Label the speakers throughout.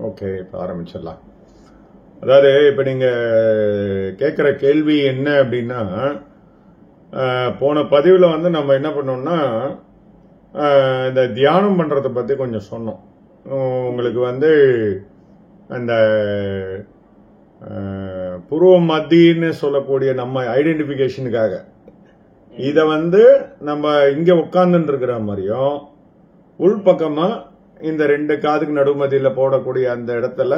Speaker 1: Okay, இப்போ ஆரம்பிச்சிடலாம். அதாவது இப்போ நீங்கள் கேட்குற கேள்வி என்ன அப்படின்னா, போன பதிவில் வந்து நம்ம என்ன பண்ணோம்னா இந்த தியானம் பண்ணுறதை பற்றி கொஞ்சம் சொன்னோம். உங்களுக்கு வந்து அந்த புருவ மத்தின்னு சொல்லக்கூடிய நம்ம ஐடென்டிஃபிகேஷனுக்காக இதை வந்து நம்ம இங்கே உட்கார்ந்துட்டு இருக்கிற மாதிரியும் உள்பக்கமாக இந்த ரெண்டு காதுக்கு நடுமதியில் போடக்கூடிய அந்த இடத்துல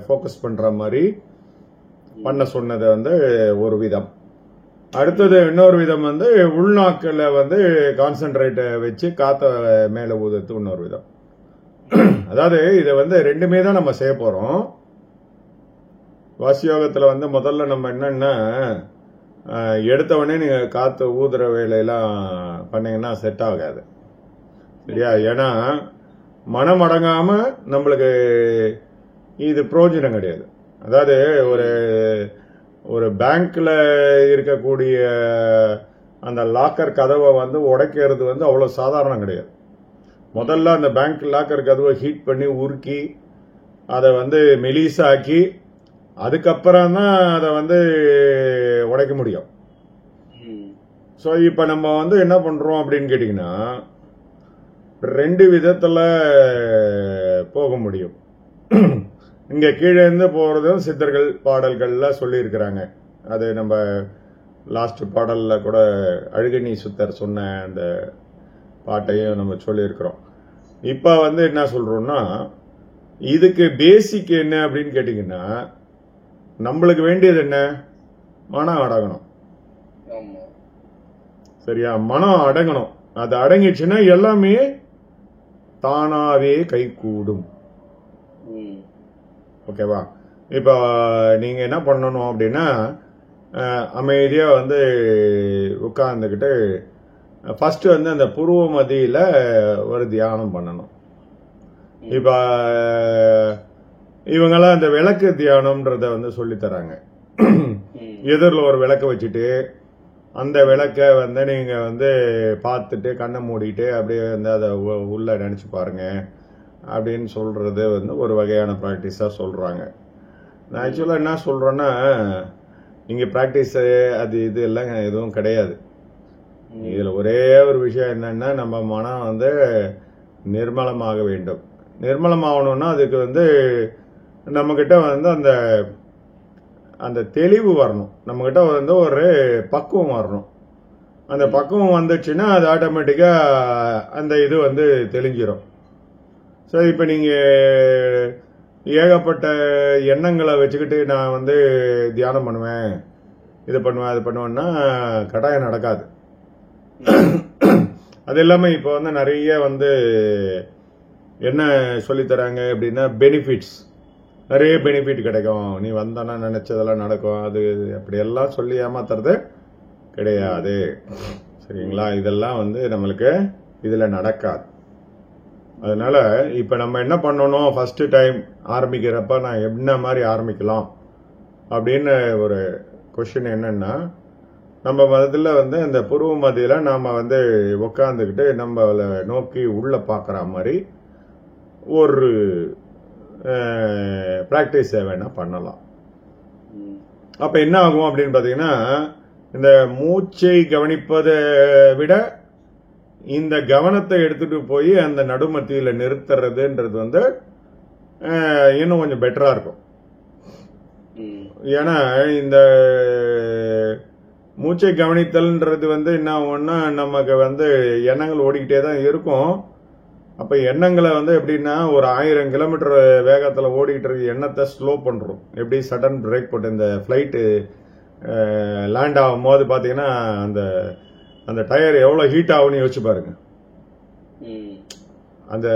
Speaker 1: ஃபோக்கஸ் பண்ணுற மாதிரி பண்ண சொன்னதை வந்து ஒரு விதம். அடுத்தது இன்னொரு விதம் வந்து உள்நாக்கில் வந்து கான்சென்ட்ரேட்டை வச்சு காற்ற மேலே ஊதுறது இன்னொரு விதம். அதாவது இதை வந்து ரெண்டுமே தான் நம்ம செய்ய போகிறோம். வாசியோகத்தில் வந்து முதல்ல நம்ம என்னன்னா எடுத்தவொடனே நீங்கள் காற்று ஊதுற வேலையெல்லாம் பண்ணீங்கன்னா செட் ஆகாது, சரியா? ஏன்னா மனம் அடங்காம நம்மளுக்கு இது பிரயோஜனம் கிடையாது. அதாவது ஒரு ஒரு பேங்க்ல இருக்கக்கூடிய அந்த லாக்கர் கதவை வந்து உடைக்கிறது வந்து அவ்வளோ சாதாரணம் கிடையாது. முதல்ல அந்த பேங்க் லாக்கர் கதவை ஹீட் பண்ணி உருக்கி அதை வந்து மெலிசாக்கி அதுக்கப்புறம் தான் அதை வந்து உடைக்க முடியும். ஸோ இப்போ நம்ம வந்து என்ன பண்ணுறோம் அப்படின்னு கேட்டிங்கன்னா ரெண்டு விதத்தில் போக முடியும். இங்கே கீழே இருந்து போகிறதும் சித்தர்கள் பாடல்களில் சொல்லியிருக்கிறாங்க. அது நம்ம லாஸ்ட் பாடலில் கூட அழுகணி சுத்தர் சொன்ன அந்த பாட்டையும் நம்ம சொல்லியிருக்கிறோம். இப்போ வந்து என்ன சொல்கிறோம்னா இதுக்கு பேசிக் என்ன அப்படின்னு கேட்டிங்கன்னா நம்மளுக்கு வேண்டியது என்ன? மனம் அடங்கணும், சரியா? மனம் அடங்கணும். அது அடங்கிடுச்சுன்னா எல்லாமே தானாவே கைகூடும். ஓகேவா? இப்போ நீங்க என்ன பண்ணணும் அப்படின்னா அமைதியா வந்து உட்கார்ந்துக்கிட்டு ஃபர்ஸ்ட் வந்து அந்த புருவ மத்தியில ஒரு தியானம் பண்ணணும். இப்போ இவங்கெல்லாம் அந்த விளக்கு தியானம்ன்றத வந்து சொல்லி தராங்க. எதிரில் ஒரு விளக்க வச்சுட்டு அந்த விளக்கை வந்து நீங்க வந்து பார்த்துட்டு கண்ணை மூடிட்டு அப்படியே வந்து அதை உள்ள நினைச்சு பாருங்க அப்படின்னு சொல்றது வந்து ஒரு வகையான ப்ராக்டிஸா சொல்றாங்க. நான் ஆக்சுவலா என்ன சொல்றேன்னா இங்க ப்ராக்டிஸ் அது இது எல்லாம் எதுவும் கிடையாது. இதுல ஒரே ஒரு விஷயம் என்னன்னா நம்ம மனம் வந்து நிர்மலமாக வேண்டும். நிர்மலமாகணும்னா அதுக்கு வந்து நம்ம கிட்ட வந்து அந்த அந்த தெளிவு வரணும். நம்ம கிட்ட வந்து ஒரு பக்குவம் வரணும். அந்த பக்குவம் வந்துச்சுன்னா அது ஆட்டோமேட்டிக்கா அந்த இது வந்து தெளிஞ்சிடும். ஸோ இப்போ நீங்கள் ஏகப்பட்ட எண்ணங்களை வச்சுக்கிட்டு நான் வந்து தியானம் பண்ணுவேன், இது பண்ணுவேன், அது பண்ணுவேன்னா கட்டாயம் நடக்காது. அது இல்லாமல் இப்போ வந்து நிறைய வந்து என்ன சொல்லித்தராங்க அப்படின்னா பெனிஃபிட்ஸ், நிறைய பெனிஃபிட் கிடைக்கும், நீ வந்தானா நினைச்சதெல்லாம் நடக்கும், அது அப்படியெல்லாம் சொல்லி ஏமாத்துறது கிடையாது, சரிங்களா? இதெல்லாம் வந்து நம்மளுக்கு இதில் நடக்காது. அதனால இப்போ நம்ம என்ன பண்ணணும், ஃபர்ஸ்ட் டைம் ஆரம்பிக்கிறப்ப நான் என்ன மாதிரி ஆரம்பிக்கலாம் அப்படின்னு ஒரு கொஸ்டின் என்னன்னா நம்ம மதத்தில் வந்து இந்த புருவ மத்தியில் நாம் வந்து உட்காந்துக்கிட்டு நம்மளை நோக்கி உள்ள பார்க்குற மாதிரி ஒரு ப்ராக்டிஸை வேணா பண்ணலாம். அப்போ என்ன ஆகும் அப்படின்னு பார்த்தீங்கன்னா இந்த மூச்சை கவனிப்பதை விட இந்த கவனத்தை எடுத்துட்டு போய் அந்த நடுமத்தியில் நிறுத்துறதுன்றது வந்து இன்னும் கொஞ்சம் பெட்டரா இருக்கும். ஏன்னா இந்த மூச்சை கவனித்தல்ன்றது வந்து என்ன ஆகும்னா நமக்கு வந்து எண்ணங்கள் ஓடிக்கிட்டே தான் இருக்கும். அப்ப எண்ணங்களை வந்து எப்படின்னா ஒரு 1000 கிலோமீட்டர் வேகத்துல ஓடிக்கிட்டு இருக்க எண்ணத்தை ஸ்லோ பண்றோம். எப்படி சடன் பிரேக் போட்டு இந்த பிளைட்டு லேண்ட் ஆகும் போது பாத்தீங்கன்னா அந்த அந்த டயர் எவ்வளவு ஹீட் ஆகும்னு யோசிச்சு பாருங்க. அந்த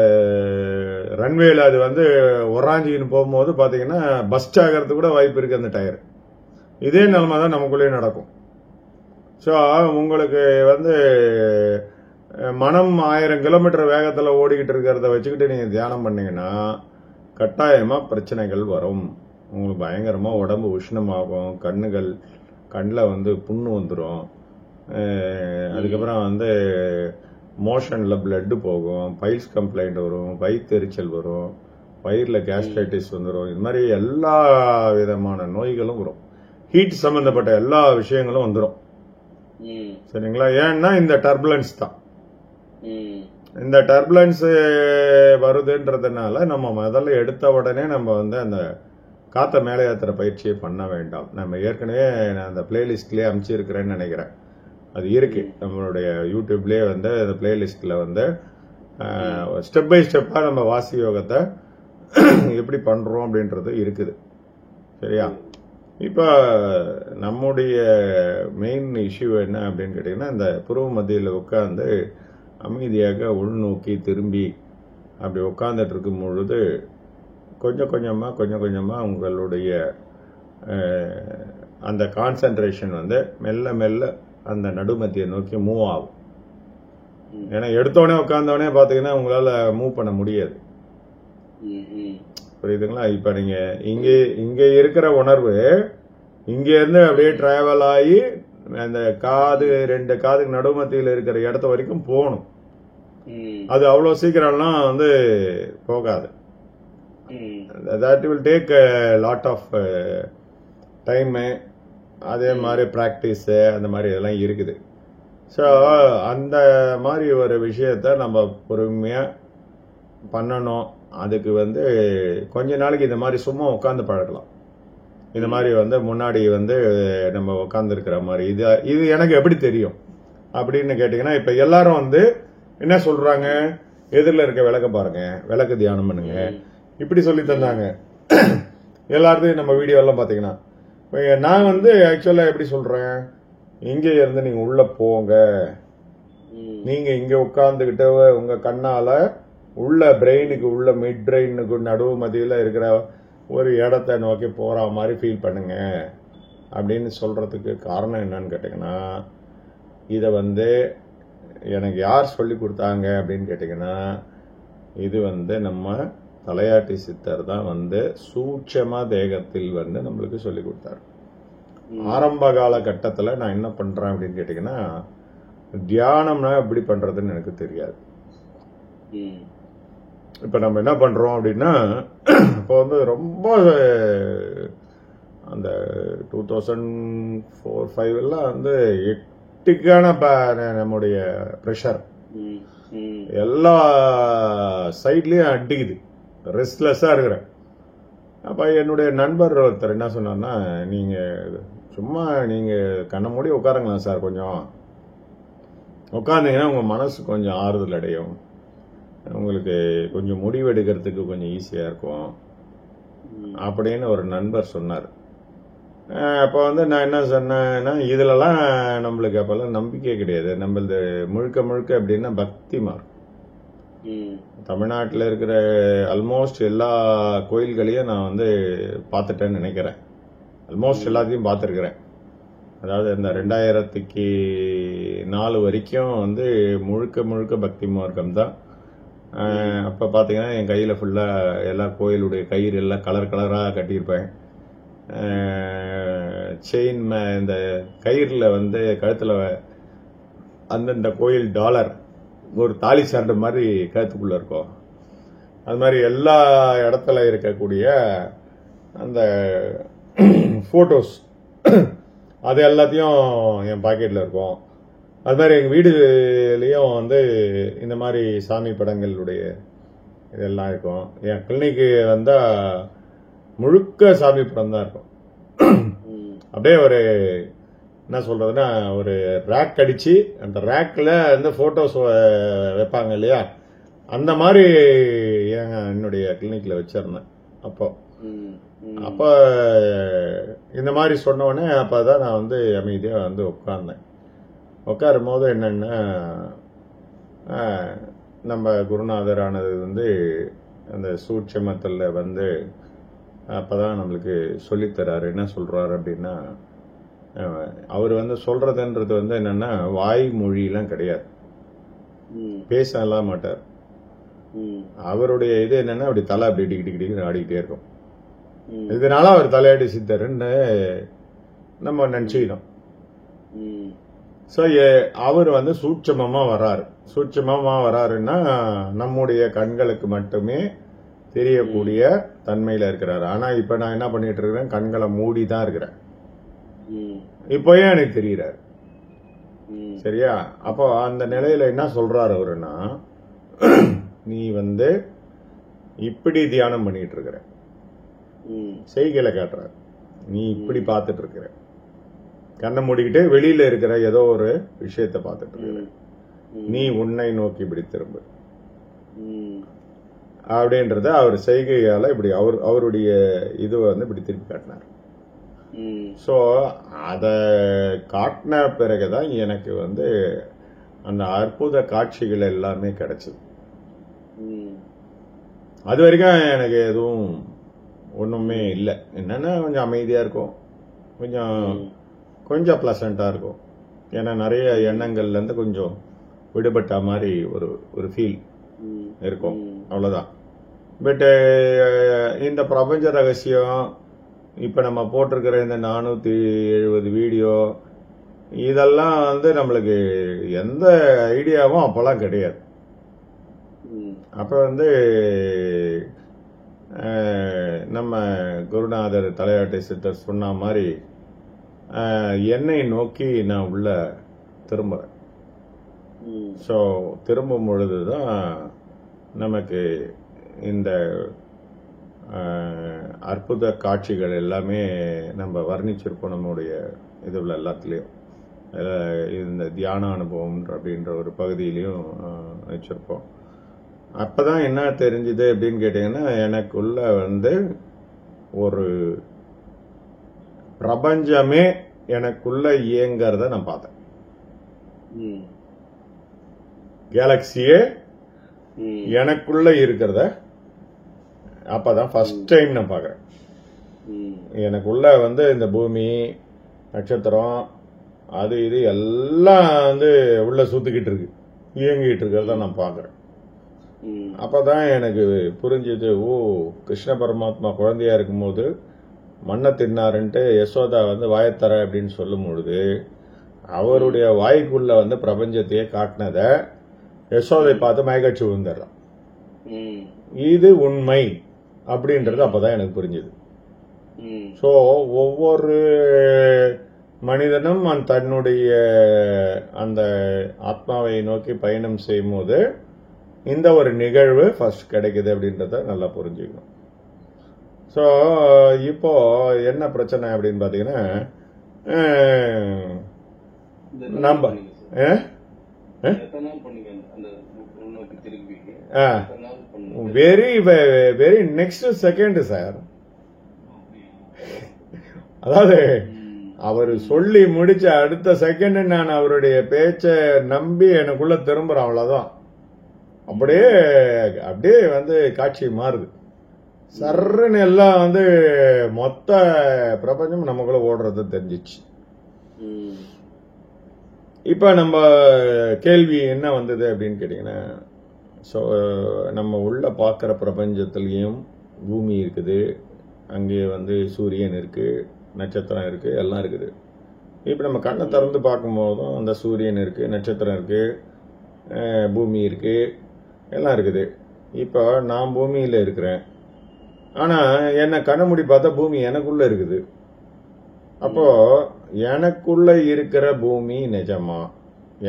Speaker 1: ரன்வேல அது வந்து ஒராஞ்சின்னு போகும்போது பாத்தீங்கன்னா பஸ்ட் ஆகிறதுக்கு கூட வாய்ப்பு இருக்கு அந்த டயர். இதே நிலைமை தான் நமக்குள்ளே நடக்கும். ஸோ உங்களுக்கு வந்து மனம் 1000 கிலோமீட்டர் வேகத்தில் ஓடிக்கிட்டு இருக்கிறத வச்சுக்கிட்டு நீங்கள் தியானம் பண்ணீங்கன்னா கட்டாயமாக பிரச்சனைகள் வரும். உங்களுக்கு பயங்கரமாக உடம்பு உஷ்ணமாகும், கண்ணில் வந்து புண்ணு வந்துடும், அதுக்கப்புறம் வந்து மோஷனில் பிளட்டு போகும், பைல்ஸ் கம்ப்ளைண்ட் வரும், வயிற்றெரிச்சல் வரும், வயிறுல கேஸ்ட்ரைட்டிஸ் வந்துடும். இது மாதிரி எல்லா விதமான நோய்களும் வரும். ஹீட் சம்பந்தப்பட்ட எல்லா விஷயங்களும் வந்துடும். சரிங்களா? ஏன்னா இந்த டர்புலன்ஸ் தான். இந்த டர்புலன்ஸ் வருதுன்றதுனால நம்ம முதல்ல எடுத்த உடனே நம்ம வந்து அந்த காத்த மேலே ஏற்றுற பயிற்சியை பண்ண வேண்டாம். நம்ம ஏற்கனவே அந்த பிளேலிஸ்ட்லேயே அமைச்சிருக்கிறேன்னு நினைக்கிறேன். அது இருக்கு நம்மளுடைய யூடியூப்லேயே வந்து அந்த பிளேலிஸ்ட்ல வந்து ஸ்டெப் பை ஸ்டெப்பா நம்ம வாசி யோகத்தை எப்படி பண்றோம் அப்படின்றது இருக்குது. சரியா? இப்ப நம்முடைய மெயின் இஷ்யூ என்ன அப்படின்னு கேட்டீங்கன்னா, இந்த புருவ மத்தியில் உட்கார்ந்து அமைதியாக உள்நோக்கி திரும்பி அப்படி உட்கார்ந்துட்டு இருக்கும் பொழுது கொஞ்சம் கொஞ்சமா உங்களுடைய அந்த கான்சென்ட்ரேஷன் வந்து மெல்ல மெல்ல அந்த நடுமத்தியை நோக்கி மூவ் ஆகும். ஏன்னா எடுத்தோடனே உட்கார்ந்தோடனே பாத்தீங்கன்னா உங்களால மூவ் பண்ண முடியாது. புரியுதுங்களா? இப்ப நீங்க இங்க இருக்கிற உணர்வு இங்க இருந்து அப்படியே டிராவல் ஆகி அந்த ரெண்டு காதுக்கு நடுமத்தியில் இருக்கிற இடத்த வரைக்கும் போகணும். அது அவ்வளவு சீக்கிரம்லாம் வந்து போகாது. that will take a lot of time. அதே மாதிரி பிராக்டிஸ் அந்த மாதிரி இதெல்லாம் இருக்குது. ஸோ அந்த மாதிரி ஒரு விஷயத்த நம்ம பொறுமையா பண்ணணும். அதுக்கு வந்து கொஞ்ச நாளைக்கு இந்த மாதிரி சும்மா உட்காந்து பழக்கலாம். இந்த மாதிரி வந்து முன்னாடி வந்து நம்ம உட்கார்ந்து இருக்கிற மாதிரி இது எனக்கு எப்படி தெரியும் அப்படின்னு கேட்டீங்கன்னா, இப்ப எல்லாரும் வந்து என்ன சொல்றாங்க, எதிரில் இருக்க விளக்க பாருங்க, விளக்கு தியானம் பண்ணுங்க, இப்படி சொல்லி தந்தாங்க எல்லாத்தையும். நம்ம வீடியோ எல்லாம் பாத்தீங்கன்னா நான் வந்து ஆக்சுவலா எப்படி சொல்றேன், இங்க இருந்து நீங்க உள்ள போங்க, நீங்க இங்க உட்கார்ந்துகிட்டு உங்க கண்ணால உள்ள பிரெயினுக்கு உள்ள மிட் பிரெயினுக்கு நடுவு மத்தியில இருக்கிற ஒரு இடத்தை நோக்கி போற மாதிரி ஃபீல் பண்ணுங்க அப்படின்னு சொல்றதுக்கு காரணம் என்னன்னு கேட்டீங்கன்னா, இத வந்து எனக்கு யார் சொல்லி கொடுத்தாங்க அப்படின்னு கேட்டீங்கன்னா, இது வந்து நம்ம தலையாட்டி சித்தர் தான் வந்து சூட்சமா தேகத்தில் வந்து நம்மளுக்கு சொல்லி கொடுத்தாரு. ஆரம்ப கால கட்டத்துல நான் என்ன பண்றேன் அப்படின்னு கேட்டீங்கன்னா, தியானம்னா எப்படி பண்றதுன்னு எனக்கு தெரியாது. இப்ப நம்ம என்ன பண்றோம் அப்படின்னா, இப்போ வந்து ரொம்ப அந்த 2004-05 எல்லாம் வந்து எட்டிக்கான நம்முடைய பிரஷர் எல்லா சைட்லயும் அடிக்குது, ரெஸ்ட்லெஸ்ஸா இருக்கிறேன். அப்ப என்னுடைய நண்பர் ஒருத்தர் என்ன சொன்னார்னா, நீங்க சும்மா நீங்க கண்ண மூடி உட்காருங்களா சார், கொஞ்சம் உட்கார்ந்தீங்கன்னா உங்க மனசு கொஞ்சம் ஆறுதல் அடையும், உங்களுக்கு கொஞ்சம் முடிவெடுக்கிறதுக்கு கொஞ்சம் ஈஸியா இருக்கும் அப்படின்னு ஒரு நண்பர் சொன்னார். அப்ப வந்து நான் என்ன சொன்னேன்னா, இதுலலாம் நம்மளுக்கு அப்பெல்லாம் நம்பிக்கை கிடையாது. நம்மளது முழுக்க முழுக்க எப்படின்னா பக்தி மார்க். தமிழ்நாட்டில் இருக்கிற ஆல்மோஸ்ட் எல்லா கோயில்களையும் நான் வந்து பார்த்துட்டேன்னு நினைக்கிறேன். ஆல்மோஸ்ட் எல்லாத்தையும் பார்த்துருக்கிறேன். அதாவது இந்த 2004 வரைக்கும் வந்து முழுக்க முழுக்க பக்தி மார்க்கம் தான். அப்ப பாத்தீங்கன்னா என் கையில ஃபுல்லா எல்லா கோயிலுடைய கயிறு எல்லாம் கலர் கலரா கட்டியிருப்பேன். செயின் இந்த கயிறுல வந்து கழுத்துல அந்தந்த கோயில் டாலர் ஒரு தாலி சார்ந்த மாதிரி கழுத்துக்குள்ள இருக்கும். அது மாதிரி எல்லா இடத்துல இருக்கக்கூடிய அந்த போட்டோஸ் அது எல்லாத்தையும் என் பாக்கெட்ல இருக்கும். அது மாதிரி எங்க வீடுலயும் வந்து இந்த மாதிரி சாமி படங்களுடைய இதெல்லாம் இருக்கும். என் கிளினிக்கு வந்தா முழுக்க சாமி படம் தான் இருக்கும். அப்படியே ஒரு என்ன சொல்றதுன்னா, ஒரு ரேக் அடிச்சு அந்த ரேக்ல வந்து போட்டோஸ் வைப்பாங்க இல்லையா, அந்த மாதிரி என்னுடைய கிளினிக்ல வச்சிருந்தேன். அப்ப இந்த மாதிரி சொன்ன உடனே அப்பதான் நான் வந்து அமைதியா வந்து உட்கார்ந்தேன். உட்காரும் போது என்னன்னா, நம்ம குருநாதர் ஆனது வந்து அந்த சூட்சமத்துல வந்து அப்பதான் நம்மளுக்கு சொல்லித்தராரு. என்ன சொல்றாரு அப்படின்னா, அவர் வந்து சொல்றதுன்றது வந்து என்னன்னா வாய் மொழியெல்லாம் கிடையாது, பேசலாம் மாட்டார். அவருடைய இது என்னன்னா அப்படி தலை அப்படி டிக்கி ஆடிக்கிட்டே இருக்கும். இதனால அவர் தலையாடி சித்தர்ன்னு நம்ம நினைச்சுக்கணும். அவர் வந்து சூட்சமமா வராருன்னா நம்முடைய கண்களுக்கு மட்டுமே தெரியக்கூடிய தன்மையில இருக்கிறாரு. ஆனா இப்ப நான் என்ன பண்ணிட்டு இருக்கிறேன், கண்களை மூடி தான் இருக்கிறேன். இப்பயே எனக்கு தெரியறாரு. சரியா? அப்போ அந்த நிலையில என்ன சொல்றாரு அவருன்னா, நீ வந்து இப்படி தியானம் பண்ணிட்டு இருக்கிற, செய்கையில காட்டுறாரு. நீ இப்படி பார்த்துட்டு இருக்கிற, கண்ணை மூடிக்கிட்டு வெளியில இருக்கிற ஏதோ ஒரு விஷயத்தை பார்த்துட்டு இருக்கிற, நீ உன்னை நோக்கி இப்படி திரும்ப அப்படின்றத அவர் செய்கையால இப்படி அவருடைய இது வந்து இப்படி திருப்பி காட்டினார். சோ அத காட்டின பிறகுதான் எனக்கு வந்து அந்த அற்புத காட்சிகள் எல்லாமே கிடைச்சது. அது வரைக்கும் எனக்கு எதுவும் ஒண்ணுமே இல்லை. என்னன்னா கொஞ்சம் அமைதியா இருக்கும், கொஞ்சம் பிளசண்டா இருக்கும். ஏன்னா நிறைய எண்ணங்கள்ல இருந்து கொஞ்சம் விடுபட்ட மாதிரி ஒரு ஃபீல் இருக்கும், அவ்வளவுதான். பட் இந்த பிரபஞ்ச ரகசியம் இப்ப நம்ம போட்டிருக்கிற இந்த 470 வீடியோ இதெல்லாம் வந்து நம்மளுக்கு எந்த ஐடியாவும் அப்பெல்லாம் கிடையாது. அப்ப வந்து நம்ம குருநாதர் தலையாட்டை சித்தர் சொன்ன மாதிரி என்னை நோக்கி நான் உள்ள திரும்புறேன். ஸோ திரும்பும் பொழுதுதான் நமக்கு இந்த அற்புத காட்சிகள் எல்லாமே நம்ம வர்ணிச்சிருப்போம் நம்முடைய இதுல எல்லாத்துலயும். இந்த தியான அனுபவம் அப்படின்ற ஒரு பகுதியிலையும் வச்சிருப்போம். அப்பதான் என்ன தெரிஞ்சுது அப்படின்னு கேட்டீங்கன்னா, எனக்குள்ள வந்து ஒரு பிரபஞ்சமே எனக்குள்ள இயங்கிறத நான் பார்த்தேன். கேலக்சியே எனக்குள்ள இருக்கிறத அப்பதான் ஃபர்ஸ்ட் டைம் நான் பாக்குறேன். எனக்குள்ள வந்து இந்த பூமி, நட்சத்திரம், அது இது எல்லாம் வந்து உள்ள சுத்திக்கிட்டு இருக்கு, இயங்கிட்டு இருக்கிறத நான் பாக்குறேன். அப்பதான் எனக்கு புரிஞ்சது, ஓ கிருஷ்ண பரமாத்மா குழந்தையா இருக்கும்போது மண்ணை தின்னாருன்ட்டு யசோதா வந்து வாயத்தர அப்படின்னு சொல்லும் பொழுது அவருடைய வாய்க்குள்ள வந்து பிரபஞ்சத்தையே காட்டினத யசோதை பார்த்து மயக்கட்சி விழுந்துடலாம். இது உண்மை அப்படின்றது அப்பதான் எனக்கு புரிஞ்சது. சோ ஒவ்வொரு மனிதனும் தன்னுடைய அந்த ஆத்மாவை நோக்கி பயணம் செய்யும் போது இந்த ஒரு நிகழ்வு ஃபர்ஸ்ட் கிடைக்குது அப்படின்றத நல்லா புரிஞ்சுக்கணும். சோ இப்போ என்ன பிரச்சனை அப்படின்னு பாத்தீங்கன்னா, நம்ம very very next second sir. அதாவது அவர் சொல்லி முடிச்ச அடுத்த செகண்ட் நான் அவருடைய பேச்ச நம்பி எனக்குள்ள திரும்புறேன், அவ்வளவுதான். அப்படியே அப்படியே வந்து காட்சி மாறுது. சர்ன்னு எல்லாம் வந்து மொத்த பிரபஞ்சம் நமக்குள்ள ஓடுறது தெரிஞ்சிச்சு. இப்ப நம்ம கேள்வி என்ன வந்தது அப்படின்னு கேட்டீங்கன்னா, நம்ம உள்ள பார்க்கிற பிரபஞ்சத்திலையும் பூமி இருக்குது, அங்கே வந்து சூரியன் இருக்கு, நட்சத்திரம் இருக்கு, எல்லாம் இருக்குது. இப்ப நம்ம கண்ணை திறந்து பார்க்கும் போதும் அந்த சூரியன் இருக்கு, நட்சத்திரம் இருக்கு, பூமி இருக்கு, எல்லாம் இருக்குது. இப்ப நான் பூமியில இருக்கிறேன், ஆனா என்ன கண்ண மூடி பார்த்தா பூமி எனக்குள்ள இருக்குது. அப்போ எனக்குள்ள இருக்கிற பூமி நிஜமா,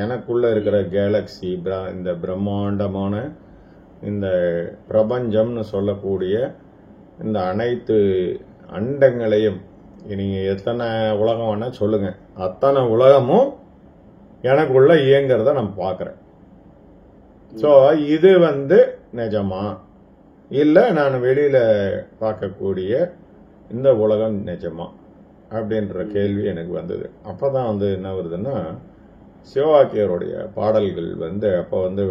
Speaker 1: எனக்குள்ள இருக்கிற கேலக்சி, இந்த பிரம்மாண்டமான இந்த பிரபஞ்சம்னு சொல்லக்கூடிய இந்த அனைத்து அண்டங்களையும், நீங்க எத்தனை உலகம் வேணா சொல்லுங்க, அத்தனை உலகமும் எனக்குள்ள இயங்கிறத நான் பாக்குறேன். சோ இது வந்து நிஜமா இல்ல நான் வெளியில பார்க்கக்கூடிய இந்த உலகம் நிஜமா அப்படின்ற கேள்வி எனக்கு வந்தது. அப்பதான் வந்து என்ன வருதுன்னா, சிவவாக்கியருடைய பாடல்கள் வந்து அப்ப வந்து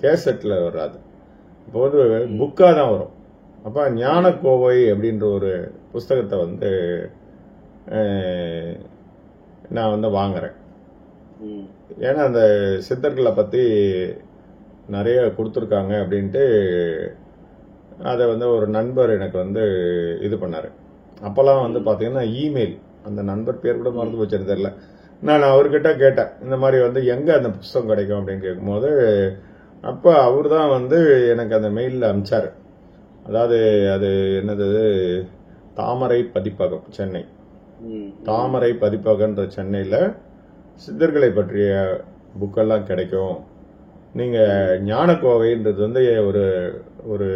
Speaker 1: கேசட்ல வராது, இப்போ வந்து புக்கா தான் வரும். அப்ப ஞான கோவை அப்படின்ற ஒரு புஸ்தகத்தை வந்து நான் வந்து வாங்குறேன். ஏன்னா அந்த சித்தர்களை பத்தி நிறைய கொடுத்துருக்காங்க அப்படின்ட்டு அதை வந்து ஒரு நண்பர் எனக்கு வந்து இது பண்ணாரு. அப்பெல்லாம் வந்து பாத்தீங்கன்னா இமெயில், அந்த நண்பர் பேர் கூட மறந்து போச்சு தெரியல. நான் அவர்கிட்ட கேட்டேன், இந்த மாதிரி வந்து எங்க அந்த புஸ்தகம் கிடைக்கும் அப்படின்னு கேட்கும்போது, அப்ப அவர் தான் வந்து எனக்கு அந்த மெயிலில் அனுப்பிச்சாரு. அதாவது அது என்னது, தாமரை பதிப்பகம் சென்னை, தாமரை பதிப்பகன்ற சென்னையில் சித்தர்களை பற்றிய புக்கெல்லாம் கிடைக்கும். நீங்கள் ஞானக்கோவைன்றது வந்து ஒரு ஒரு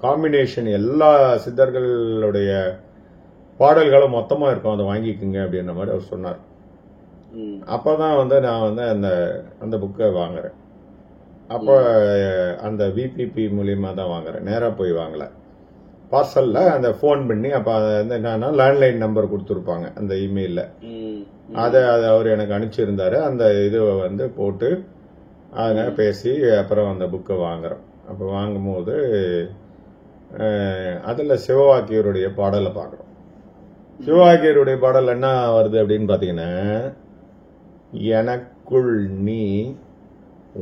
Speaker 1: காம்பினேஷன், எல்லா சித்தர்களுடைய பாடல்களும் மொத்தமாக இருக்கும், அதை வாங்கிக்குங்க அப்படின்ற மாதிரி அவர் சொன்னார். அப்போ தான் வந்து நான் வந்து அந்த புக்கை வாங்குறேன். அப்போ அந்த விபிபி மூலியமாக தான் வாங்குறேன், நேராக போய் வாங்கலை. பார்சலில் அந்த ஃபோன் பண்ணி, அப்போ வந்து என்னன்னா லேண்ட்லைன் நம்பர் கொடுத்துருப்பாங்க அந்த இமெயிலில், அதை அவர் எனக்கு அனுப்பிச்சிருந்தாரு. அந்த இதுவை வந்து போட்டு அதை பேசி அப்புறம் அந்த புக்கை வாங்குறோம். அப்போ வாங்கும்போது அதில் சிவவாக்கியருடைய பாடலை பார்க்குறோம். சிவவாக்கியருடைய பாடல் என்ன வருது அப்படின்னு பார்த்தீங்கன்னா, எனக்குள் நீ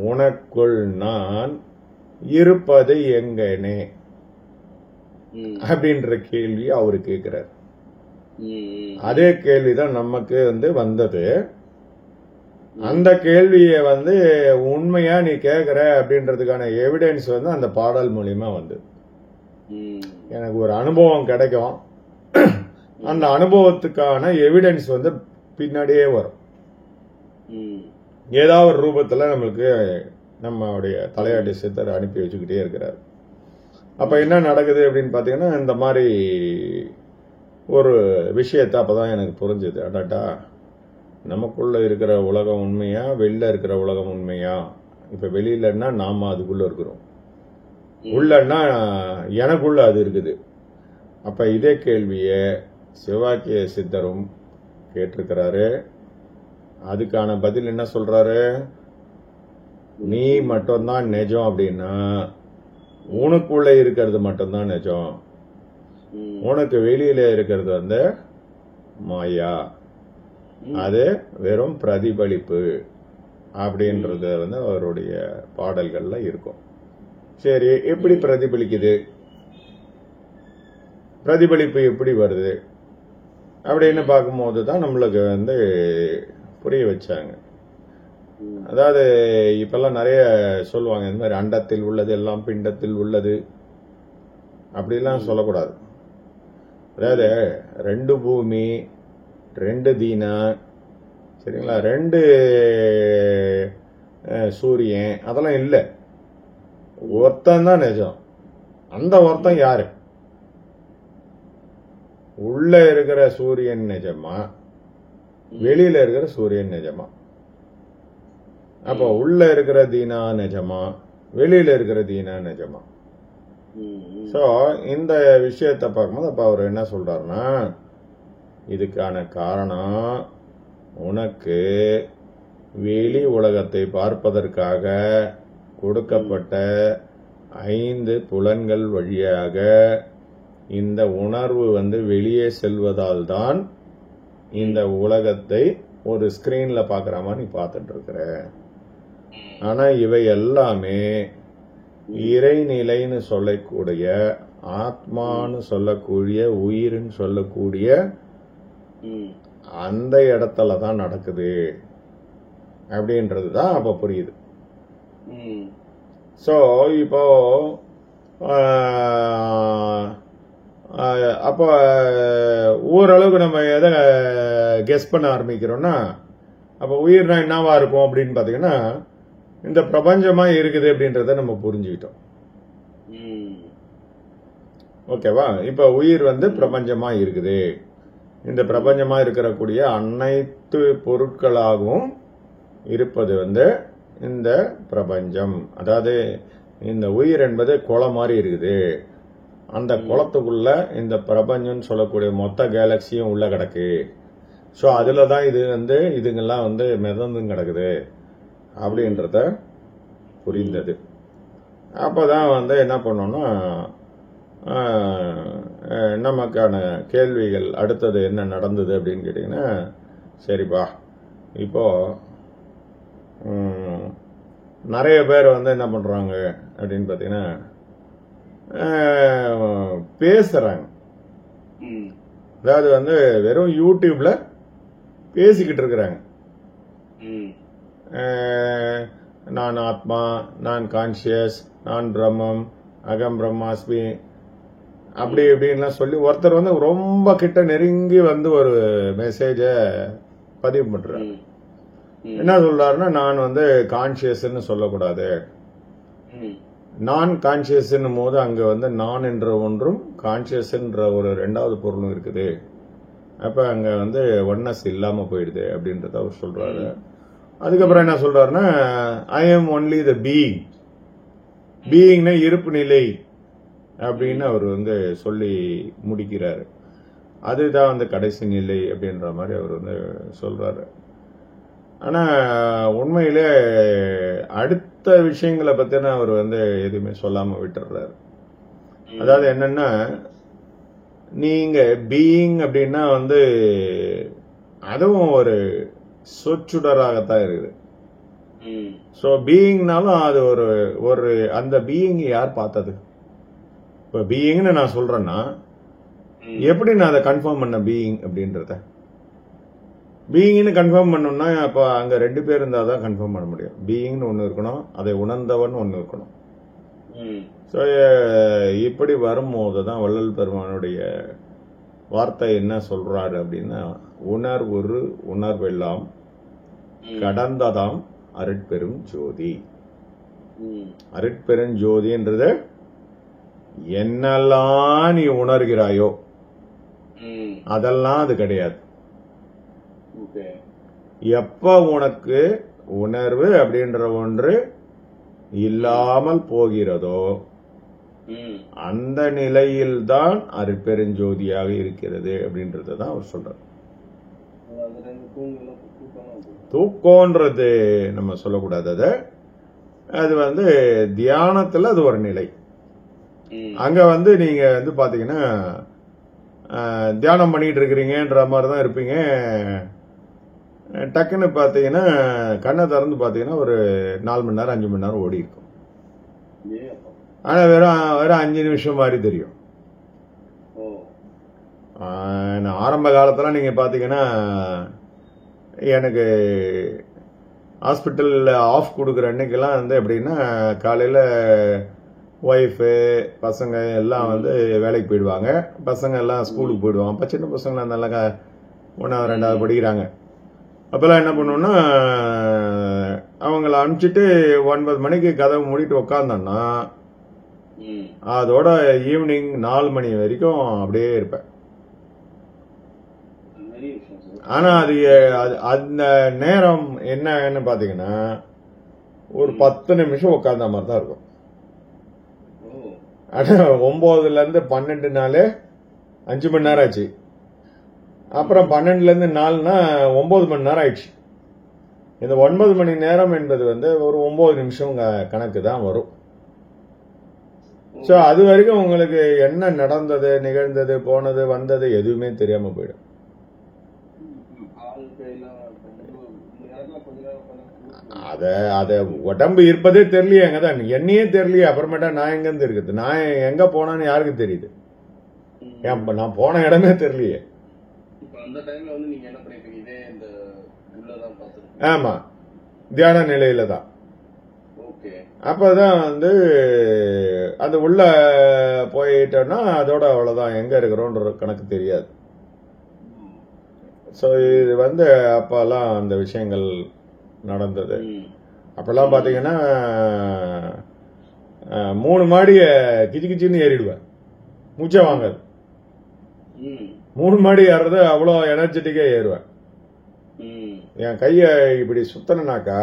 Speaker 1: உனக்குள் நான் இருப்பது எங்கனே அப்படின்ற கேள்வி அவரு கேட்கிறார். அதே கேள்விதான் நமக்கு வந்து வந்தது. அந்த கேள்வியை வந்து உண்மையா நீ கேட்கிற அப்படின்றதுக்கான எவிடன்ஸ் வந்து அந்த பாடல் மூலியமா வந்து எனக்கு ஒரு அனுபவம் கிடைக்கும். அந்த அனுபவத்துக்கான எவிடன்ஸ் வந்து பின்னாடியே வரும், ஏதாவது ஒரு ரூபத்துல நம்மளுக்கு நம்மளுடைய தலையாட்டி சித்தர் அனுப்பி வச்சுக்கிட்டே இருக்கிறார். அப்ப என்ன நடக்குது அப்படின்னு பாத்தீங்கன்னா, இந்த மாதிரி ஒரு விஷயத்த அப்பதான் எனக்கு புரிஞ்சுது. அடாட்டா, நமக்குள்ள இருக்கிற உலகம் உண்மையா, வெளில இருக்கிற உலகம் உண்மையா? இப்ப வெளியிலன்னா நாம அதுக்குள்ள இருக்கிறோம், உள்ளன்னா எனக்குள்ள அது இருக்குது. அப்ப இதே கேள்விய சிவவாக்கிய சித்தரும் கேட்டிருக்கிறாரு. அதுக்கான பதில் என்ன சொல்றாரு, நீ மட்டும்தான் நிஜம் அப்படின்னா உனக்குள்ள இருக்கிறது மட்டும்தான் நிஜம், உனக்கு வெளியில இருக்கிறது வந்து மாயா, அது வெறும் பிரதிபலிப்பு அப்படின்றது வந்து அவருடைய பாடல்கள்ல இருக்கும். சரி, எப்படி பிரதிபலிக்குது, பிரதிபலிப்பு எப்படி வருது அப்படின்னு பார்க்கும்போது தான் நம்மளுக்கு வந்து புரிய வச்சாங்க. அதாவது இப்பெல்லாம் நிறைய சொல்லுவாங்க, இந்த மாதிரி அண்டத்தில் உள்ளது எல்லாம் பிண்டத்தில் உள்ளது அப்படிலாம் சொல்லக்கூடாது. அதாவது 2 பூமி 2 தீனா, சரிங்களா, 2 சூரியன், அதெல்லாம் இல்லை. ஒருத்தன் தான் நிஜம். அந்த ஒருத்தன் யாரு? உள்ள இருக்கிற சூரியன் நிஜமா, வெளியில இருக்கிற சூரியன் நிஜமா? அப்ப உள்ள இருக்கிற தீனா நிஜமா, வெளியில இருக்கிற தீனா நிஜமா? சோ இந்த விஷயத்தை பார்க்கும்போது அப்ப அவர் என்ன சொல்றாருன்னா, இதுக்கான காரணம் உனக்கு வெளி உலகத்தை பார்ப்பதற்காக கொடுக்கப்பட்ட 5 புலன்கள் வழியாக இந்த உணர்வு வந்து வெளியே செல்வதால் தான் இந்த உலகத்தை ஒரு ஸ்கிரீன்ல பாக்குற மாதிரி நீ பார்த்துட்டு இருக்கிற. ஆனா இவை எல்லாமே இறைநிலைன்னு சொல்லக்கூடிய, ஆத்மான்னு சொல்லக்கூடிய, உயிர்னு சொல்லக்கூடிய அந்த இடத்துல தான் நடக்குது அப்படின்றதுதான் அப்ப புரியுது. சோ இப்போ அப்போ ஓரளவுக்கு நம்ம எதை கெஸ் பண்ண ஆரம்பிக்கிறோம்னா, அப்போ உயிர்னா என்னவா இருக்கும் அப்படின்னு பாத்தீங்கன்னா, இந்த பிரபஞ்சமா இருக்குது அப்படின்றத நம்ம புரிஞ்சுக்கிட்டோம். ஓகேவா? இப்ப உயிர் வந்து பிரபஞ்சமா இருக்குது. இந்த பிரபஞ்சமா இருக்கக்கூடிய அனைத்து பொருட்களாகவும் இருப்பது வந்து இந்த பிரபஞ்சம். அதாவது இந்த உயிர் என்பது குளம் மாதிரி இருக்குது. அந்த குளத்துக்குள்ள இந்த பிரபஞ்சம் சொல்லக்கூடிய மொத்த கேலக்சியும் உள்ள கிடக்கு. ஸோ அதுலதான் இது வந்து இதுங்கெல்லாம் வந்து மிதந்தும் கிடக்குது அப்படின்றத புரிந்தது. அப்பதான் வந்து என்ன பண்ணோம்னா, நமக்கான கேள்விகள் அடுத்தது என்ன நடந்தது அப்படின்னு கேட்டீங்கன்னா, சரிப்பா இப்போ நிறைய பேர் வந்து என்ன பண்றாங்க அப்படின்னு பாத்தீங்கன்னா, பேசுறாங்க. அதாவது வந்து வெறும் யூடியூப்ல பேசிக்கிட்டு இருக்கிறாங்க. நான் ஆத்மா, நான் கான்சியஸ், நான் பிரம்மம், அகம் பிரம்மாஸ்மி அப்படி இப்படின்லாம் சொல்லி ஒருத்தர் வந்து ரொம்ப கிட்ட நெருங்கி வந்து ஒரு மெசேஜ பதிவு பண்றாரு. என்ன சொல்றாருன்னா, நான் வந்து கான்சியஸ்ன்னு சொல்லக்கூடாது, நான் கான்சியஸ் போது அங்க வந்து நான் என்ற ஒன்றும் கான்சியஸ் என்ற ஒரு ரெண்டாவது பொருளும் இருக்குது, அப்ப அங்க வந்து ஒன்னஸ் இல்லாம போயிடுது அப்படின்றத அவர் சொல்றாரு. அதுக்கப்புறம் என்ன சொல்றாருன்னா, I am only the being, பீயிங்னா இருப்பு நிலை அப்படின்னு அவர் வந்து சொல்லி முடிக்கிறாரு. அதுதான் வந்து கடைசி நிலை அப்படின்ற மாதிரி அவர் வந்து சொல்றாரு. ஆனா உண்மையிலே அடுத்த விஷயங்களை பத்தின அவர் வந்து எதுவுமே சொல்லாம விட்டுறாரு. அதாவது என்னன்னா, நீங்க பீயிங் அப்படின்னா வந்து அதுவும் ஒரு சொச்சுடராகத்தான் இருக்குது. சோ பீயிங்னாலும் அது ஒரு ஒரு அந்த பீயிங் யார் பார்த்தது? இப்ப பீயிங்னு நான் சொல்றேன்னா எப்படி நான் அதை கன்ஃபார்ம் பண்ண பீயிங் அப்படின்றத? பீயிங்னு கன்ஃபார்ம் பண்ணணும்னா அப்ப அங்க 2 பேர் இருந்தா தான் கன்ஃபார்ம் பண்ண முடியும். பீயிங்னு ஒன்னு இருக்கணும், அதை உணர்ந்தவன் ஒன்னு இருக்கணும். ஸோ இப்படி வரும்போது தான் வள்ளல் பெருமானுடைய வார்த்தை என்ன சொல்றாரு அப்படின்னா, உணர்வுரு உணர்வெல்லாம் கடந்ததாம் அருட்பெரும் ஜோதி. அருட்பெரும் ஜோதின்றது என்னெல்லாம் நீ உணர்கிறாயோ அதெல்லாம் அது கிடையாது. எப்ப உனக்கு உணர்வு அப்படின்ற ஒன்று இல்லாமல் போகிறதோ அந்த நிலையில்தான் அருட்பெருஞ்சோதியாக இருக்கிறது அப்படின்றதான் அவர் சொல்றார். தூக்கம்ன்றது நம்ம சொல்லக்கூடாது, அது வந்து தியானத்துல அது ஒரு நிலை. அங்க வந்து நீங்க வந்து பாத்தீங்கன்னா தியானம் பண்ணிட்டு இருக்கிறீங்கன்ற மாதிரிதான் இருப்பீங்க. டக்குன்னு பாத்தீங்கன்னா கண்ணை திறந்து பாத்தீங்கன்னா ஒரு 4 மணி நேரம் 5 மணி நேரம் ஓடி இருக்கும். ஆனா வெறும் 5 நிமிஷம் மாதிரி தெரியும். ஆரம்ப காலத்துல நீங்க பாத்தீங்கன்னா எனக்கு ஹாஸ்பிட்டல்ல ஆஃப் கொடுக்குற அன்னைக்கெல்லாம் வந்து எப்படின்னா, காலையில ஒய்ஃபு பசங்க எல்லாம் வந்து வேலைக்கு போயிடுவாங்க, பசங்க எல்லாம் ஸ்கூலுக்கு போயிடுவாங்க. அப்ப சின்ன பசங்க நல்லா 1வது 2வது படிக்கிறாங்க. அப்பெல்லாம் என்ன பண்ணுவோம்னா, அவங்கள அனுப்பிச்சிட்டு 9 மணிக்கு கதவு மூடிட்டு உக்காந்தோம்னா அதோட ஈவினிங் 4 மணி வரைக்கும் அப்படியே இருப்பேன். ஆனா அது அந்த நேரம் என்னன்னு பாத்தீங்கன்னா ஒரு 10 நிமிஷம் உட்கார்ந்த மாதிரி தான் இருக்கும். ஆனா 9ல இருந்து 12 நாள் 5 மணி நேரம் ஆச்சு. அப்புறம் 12ல இருந்து 4னா 9 மணி நேரம் ஆயிடுச்சு. இந்த 9 மணி நேரம் என்பது வந்து ஒரு 9 நிமிஷம் கணக்கு தான் வரும். சோ அது வரைக்கும் உங்களுக்கு என்ன நடந்தது, நிகழ்ந்தது, போனது, வந்தது எதுவுமே தெரியாம போயிடும். அத உடம்பு இருப்பதே தெரியலையே, அங்கதான் என்னையே தெரியலையே, அப்புறமேட்டா நான் எங்க இருந்து இருக்குது, நான் எங்க போனான்னு யாருக்கு தெரியுது? நான் போன இடமே தெரியலையே. ஆமா, தியான நிலையில தான். அப்பதான் வந்து அது உள்ள போயிட்டோம்னா அதோட அவ்வளவுதான், எங்க இருக்கிறோன்ற கணக்கு தெரியாது. சோ இது வந்து அப்பெல்லாம் அந்த விஷயங்கள் நடந்தது. அப்பெல்லாம் பாத்தீங்கன்னா 3 மாடிய கிச்சு கிச்சின்னு ஏறிடுவேன், மூச்சை வாங்காது. 3 மாடி ஏறது அவ்வளோ எனர்ஜெட்டிக்கா ஏறுவேன். என் கைய இப்படி சுத்தனாக்கா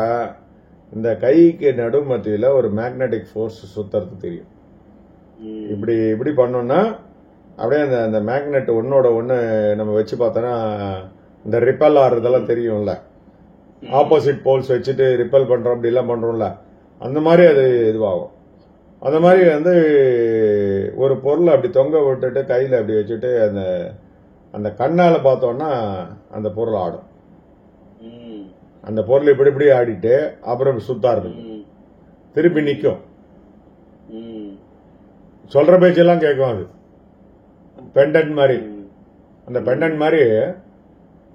Speaker 1: இந்த கைக்கு நடுமத்தியில ஒரு மேக்னெட்டிக் ஃபோர்ஸ் சுத்துறது தெரியும். இப்படி இப்படி பண்ணோம்னா அப்படியே அந்த மேக்னெட் ஒன்னோட ஒன்னு நம்ம வச்சு பார்த்தோன்னா இந்த ரிப்பல் ஆறுறதெல்லாம் தெரியும்ல, ஆப்போசிட் போல்ஸ் வச்சுட்டு ரிப்பல் பண்றோம் அப்படி எல்லாம் பண்றோம்ல, அந்த மாதிரி அது இதுவாகும். அந்த மாதிரி வந்து ஒரு பொருளை அப்படி தொங்க விட்டுட்டு கையில அப்படி வச்சுட்டு அந்த அந்த கண்ணால பார்த்தோம்னா அந்த பொருள் ஆடும். அந்த பொருள் இப்படி இப்படி ஆடிட்டு அப்புறம் சுத்தா இருக்கும், திருப்பி நிக்கும், சொல்ற பேச்செல்லாம் கேட்கும். அது பெண்டன்ட் மாதிரி, அந்த பெண்டன்ட் மாதிரி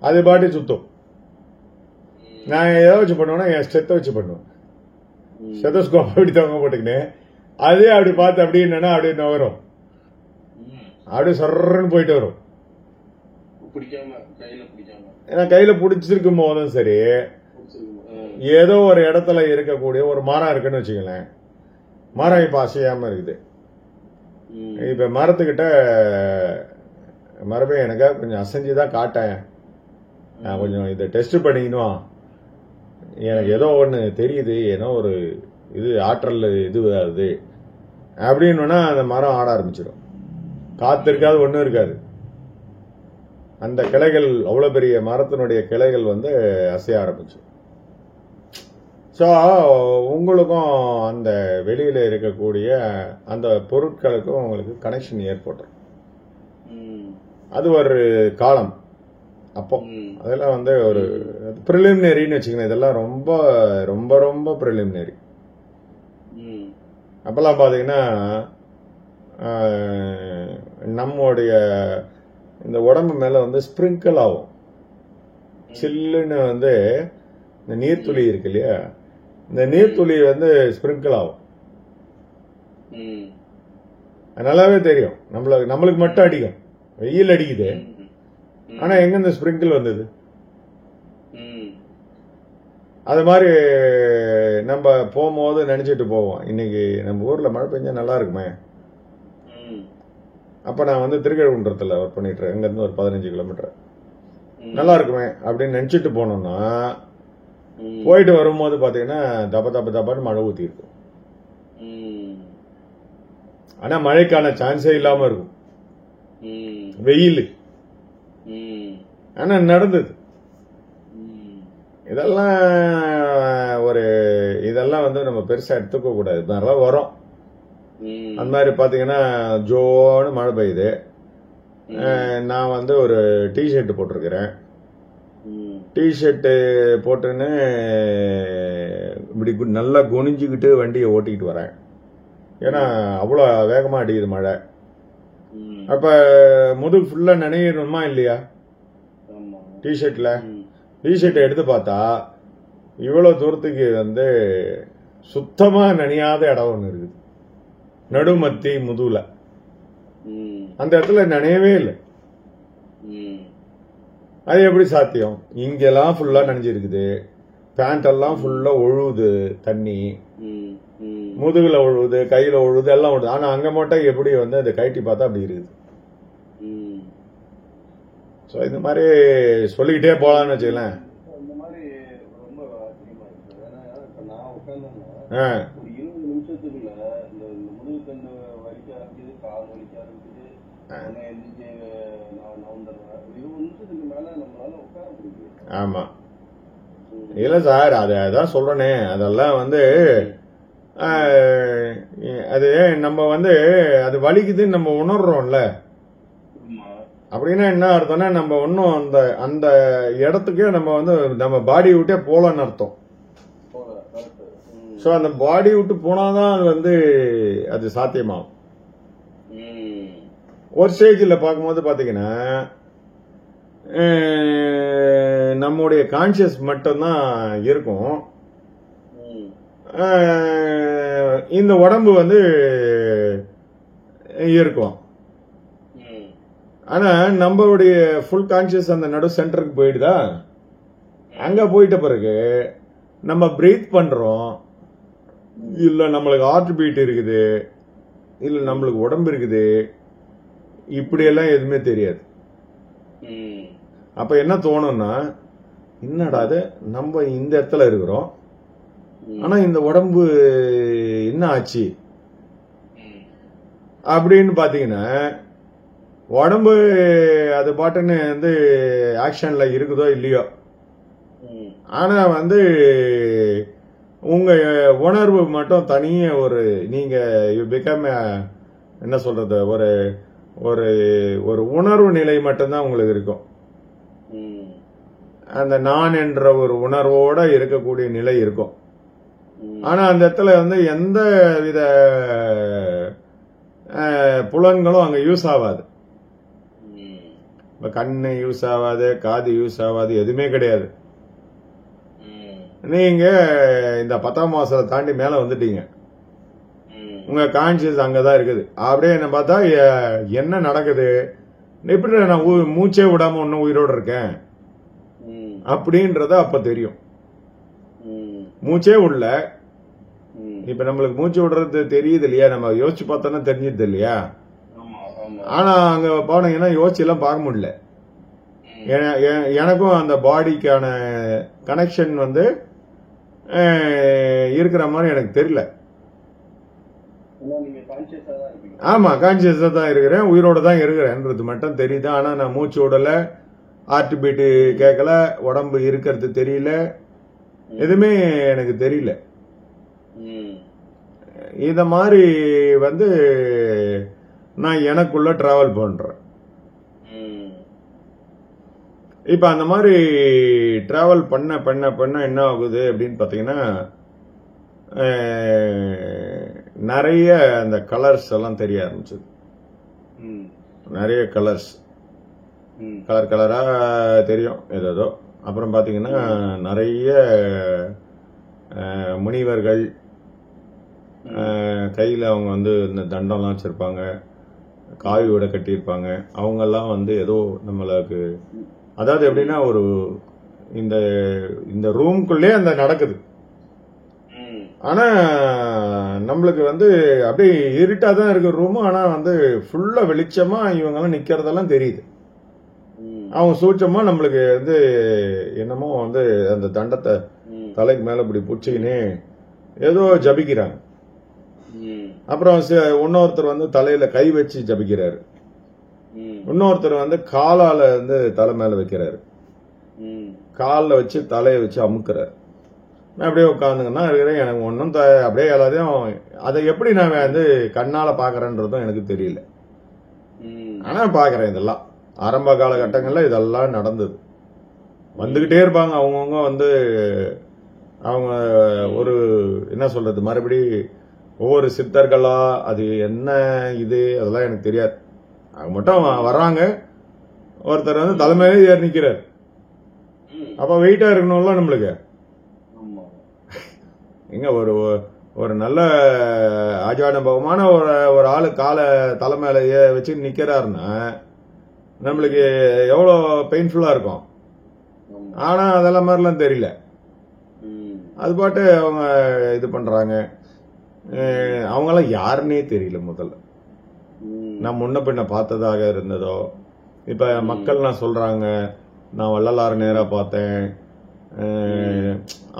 Speaker 1: அது பாட்டி சுத்தும். நான் எதை வச்சு பண்ணுவேன்னா என் ஸ்டெத்தை வச்சு பண்ணுவேன். ஸ்டெத்தோஸ்கோப் அப்படி தொங்க போட்டுக்கினேன், அதே அப்படி பார்த்து அப்படி என்னன்னா அப்படி நகரும். அப்படியே சர்றன்னு போயிட்டு வரும். ஏன்னா கையில பிடிச்சிருக்கும் போதும் சரி, ஏதோ ஒரு இடத்துல இருக்கக்கூடிய ஒரு மரம் இருக்குன்னு வச்சுக்கலேன், மரம் இப்ப அசையாம இருக்குது. இப்ப மரத்துக்கிட்ட மரமே எனக்கா கொஞ்சம் அசைஞ்சுதான் காட்டேன், நான் கொஞ்சம் இதை டெஸ்ட் பண்ணிக்கணும், எனக்கு ஏதோ ஒண்ணு தெரியுது, ஏதோ ஒரு இது ஆற்றல் இது வருது அப்படின்னு அந்த மரம் ஆட ஆரம்பிச்சிடும். காத்து இருக்காது, ஒண்ணும் இருக்காது. அந்த கிளைகள், அவ்வளவு பெரிய மரத்தினுடைய கிளைகள் அசைய ஆரம்பிச்சிடும். ஸோ உங்களுக்கும் அந்த வெளியில இருக்கக்கூடிய அந்த பொருட்களுக்கும் உங்களுக்கு கனெக்ஷன் ஏற்பட்டுரும். அது ஒரு காலம். அப்போ அதெல்லாம் ஒரு ப்ரிலிமினரின்னு வச்சுக்கணும். இதெல்லாம் ரொம்ப ரொம்ப ரொம்ப ப்ரிலிமினரி. அப்பெல்லாம் பாத்தீங்கன்னா நம்முடைய இந்த உடம்பு மேல ஸ்பிரிங்கிள் ஆகும். சில்லுன்னு இந்த நீர்த்துளி இருக்கு இல்லையா, இந்த நீர்த்துளி ஸ்பிரிங்கிள் ஆகும். நல்லாவே தெரியும். நம்மளுக்கு மட்டும் அடிக்கும், வெயில் அடிக்குது, ஆனா எங்க இந்த ஸ்பிரிங்கிள் வந்தது? அது மாதிரி நம்ம போகும்போது நினைச்சிட்டு போவோம், இன்னைக்கு நம்ம ஊர்ல மழை பெஞ்சா நல்லா இருக்குமே. அப்ப நான் திருக்கழுகுன்றத்துல ஒர்க் பண்ணிட்டு இருக்கேன், இங்க இருந்து ஒரு 15 கிலோமீட்டர். நல்லா இருக்குமே அப்படின்னு நினைச்சிட்டு போனோம்னா, போயிட்டு வரும்போது பாத்தீங்கன்னா தப்ப தப்ப தப்பான்னு மழை ஊத்தி இருக்கும். ஆனா மழைக்கான சான்ஸே இல்லாம இருக்கும், வெயில். ஆனா நடந்தது. இதெல்லாம் நம்ம பெருசா எடுத்துக்க கூடாது. நல்லா வரும். அந்த மாதிரி பாத்தீங்கன்னா ஜோன்னு மழை பெய்யுது. நான் ஒரு டிஷர்ட் போட்டிருக்கிறேன். டிஷர்ட் போட்டுன்னு இப்படி நல்லா குனிஞ்சுக்கிட்டு வண்டியை ஓட்டிக்கிட்டு வரேன். ஏன்னா அவ்வளவு வேகமா அடிக்குது மழை. அப்ப முதுகு ஃபுல்லா நனையணுமா இல்லையா? டிஷர்ட்டை எடுத்து பார்த்தா இவ்வளவு தூரத்துக்கு சுத்தமா நனையாத இடம் ஒண்ணு இருக்குது, நடுமத்தி முதுகுல. அந்த இடத்துல நனையவே இல்லை. அது எப்படி சாத்தியம்? இங்கெல்லாம் ஃபுல்லா நனைஞ்சிருக்குது, பேண்ட் எல்லாம் ஃபுல்லா ஒழுகுது, தண்ணி முதுகுல ஒழுகுது, கையில ஒழுகுது, எல்லாம் ஒழுகுது. ஆனா அங்க மட்டும் எப்படி அதை கழட்டி பார்த்தா அப்படி இருக்குது. இந்த மாதிரி சொல்லிக்கிட்டே போலான்னு வச்சுக்கலாம். ஆமா, இல்ல சார், அதான் சொல்றேனே, அதெல்லாம் அது நம்ம அது வலிக்குதுன்னு நம்ம உணர்றோம்ல. அப்படின்னா என்ன அர்த்தம்னா, நம்ம ஒன்னும் அந்த இடத்துக்கே நம்ம பாடி விட்டே போலன்னு அர்த்தம். சோ அந்த பாடி விட்டு போனாதான் அது சாத்தியமாகும். ஒரு ஸ்டேஜ்ல பார்க்கும்போது பாத்தீங்கன்னா நம்முடைய கான்சியஸ் மட்டும்தான் இருக்கும், இந்த உடம்பு இருக்கும். ஆனா நம்மளுடைய ஃபுல் கான்சியஸ் அந்த நடு சென்டருக்கு போயிடுதா. அங்க போயிட்ட பிறகு நம்ம பிரீத் பண்றோம், இல்ல நம்மளுக்கு ஹார்ட் பீட் இருக்குது, இல்ல நம்மளுக்கு உடம்பு இருக்குது, இப்படி எல்லாம் எதுவுமே தெரியாது. அப்ப என்ன தோணும்னா, என்னடா அது, நம்ம இந்த இடத்துல இருக்கிறோம், ஆனா இந்த உடம்பு என்ன ஆச்சு அப்படின்னு பாத்தீங்கன்னா, உடம்பு அது பாட்டுன்னு ஆக்ஷன்ல இருக்குதோ இல்லையோ, ஆனா உங்க உணர்வு மட்டும் தனியே நீங்க பிகம் என்ன சொல்றது, ஒரு உணர்வு நிலை மட்டும்தான் உங்களுக்கு இருக்கும். அந்த நான் என்ற ஒரு உணர்வோட இருக்கக்கூடிய நிலை இருக்கும். ஆனா அந்த இடத்துல எந்த வித புலன்களும் அங்க யூஸ் ஆகாது. கண்ணு யூஸ் ஆகாது, காது யூஸ் ஆகாது, எதுவுமே கிடையாது. நீங்க இந்த 10ஆம் மாசத்தை தாண்டி மேல வந்துட்டீங்க, உங்க கான்சியஸ் அங்கதான் இருக்குது. அப்படியே என்ன பார்த்தா என்ன நடக்குது, எப்படி நான் மூச்சே விடாம ஒன்னும் உயிரோடு இருக்கேன் அப்படின்றத அப்ப தெரியும். மூச்சே விடல, இப்ப நம்மளுக்கு மூச்சு விடுறது தெரியுது இல்லையா, நம்ம யோசிச்சு பார்த்தோன்னா தெரிஞ்சது இல்லையா. ஆனா அங்க போனீங்கன்னா யோசிச்சு எல்லாம் பார்க்க முடியல. எனக்கும் அந்த பாடிக்கான கனெக்ஷன் வந்து இருக்கிற மாதிரி எனக்கு தெரியல. ஆமா, கான்சியஸா தான் இருக்கிறேன், உயிரோட தான் இருக்கிறேன்றது மட்டும் தெரியுது. ஆனா நான் மூச்சு விடல, ஹார்ட் பீட்டு கேட்கல, உடம்பு இருக்கிறது தெரியல, எதுவுமே எனக்கு தெரியல. இத மாதிரி வந்து நான் எனக்குள்ள டிராவல் பண்றேன். இப்ப அந்த மாதிரி டிராவல் பண்ண பண்ண பண்ண என்ன ஆகுது அப்படின்னு பாத்தீங்கன்னா, நிறைய அந்த கலர்ஸ் எல்லாம் தெரிய ஆரம்பிச்சது. நிறைய கலர்ஸ், கலர் கலரா தெரியும் ஏதோ. அப்புறம் பாத்தீங்கன்னா நிறைய முனிவர்கள் கையில அவங்க வந்து இந்த தண்டம்லாம் வச்சிருப்பாங்க, காவியோட கட்டியிருப்பாங்க. அவங்க எல்லாம் வந்து ஏதோ நம்மளுக்கு, அதாவது எப்படின்னா ஒரு இந்த ரூம்குள்ளே அந்த நடக்குது. ஆனா நம்மளுக்கு வந்து அப்படியே இருட்டா தான் இருக்கு ரூம். ஆனா வந்து ஃபுல்லா வெளிச்சமா இவங்க எல்லாம் நிக்கிறதெல்லாம் தெரியுது. அவங்க சூட்சமா நம்மளுக்கு வந்து என்னமோ வந்து அந்த தண்டத்தை தலைக்கு மேல இப்படி புடிச்சுக்கினே ஏதோ ஜபிக்கிறாங்க. அப்புறம் இன்னொருத்தர் வந்து தலையில கை வச்சு ஜபிக்கிறாரு, இன்னொருத்தர் வந்து காலால வந்து தலை மேல வைக்கிறாரு, காலில் வச்சு தலையை வச்சு அமுக்குறாரு. நான் அப்படியே உட்காந்துங்கன்னா இருக்கிறேன். எனக்கு ஒன்றும் அப்படியே எல்லாத்தையும் அதை எப்படி நான் வந்து கண்ணால பாக்குறேன்றதும் எனக்கு தெரியல. ஆனா பாக்குறேன். இதெல்லாம் ஆரம்ப காலகட்டங்கள்ல இதெல்லாம் நடந்தது. வந்துகிட்டே இருப்பாங்க அவங்கவுங்க வந்து, அவங்க ஒரு என்ன சொல்றது, மறுபடி ஒவ்வொரு சித்தர்களா, அது என்ன இது அதெல்லாம் எனக்கு தெரியாது. அவங்க மட்டும் வர்றாங்க. ஒருத்தர் வந்து தலைமையிலே ஏறி நிக்கிறார். அப்ப வெயிட்டா இருக்கணும்ல நம்மளுக்கு. எங்க ஒரு நல்ல ஆஜானுபவமான ஒரு ஆளு காலை தலைமையில வச்சு நிக்கிறாருன்னா நம்மளுக்கு எவ்வளவு பெயின்ஃபுல்லா இருக்கும். ஆனா அதெல்லாம் மாதிரிலாம் தெரியல. அது பாட்டு அவங்க இது பண்றாங்க. அவங்கெல்லாம் யாருன்னே தெரியல முதல்ல. நான் முன்ன பின்ன பார்த்ததாக இருந்ததோ. இப்ப மக்கள்லாம் சொல்றாங்க, நான் வள்ளலார் நேரா பார்த்தேன்,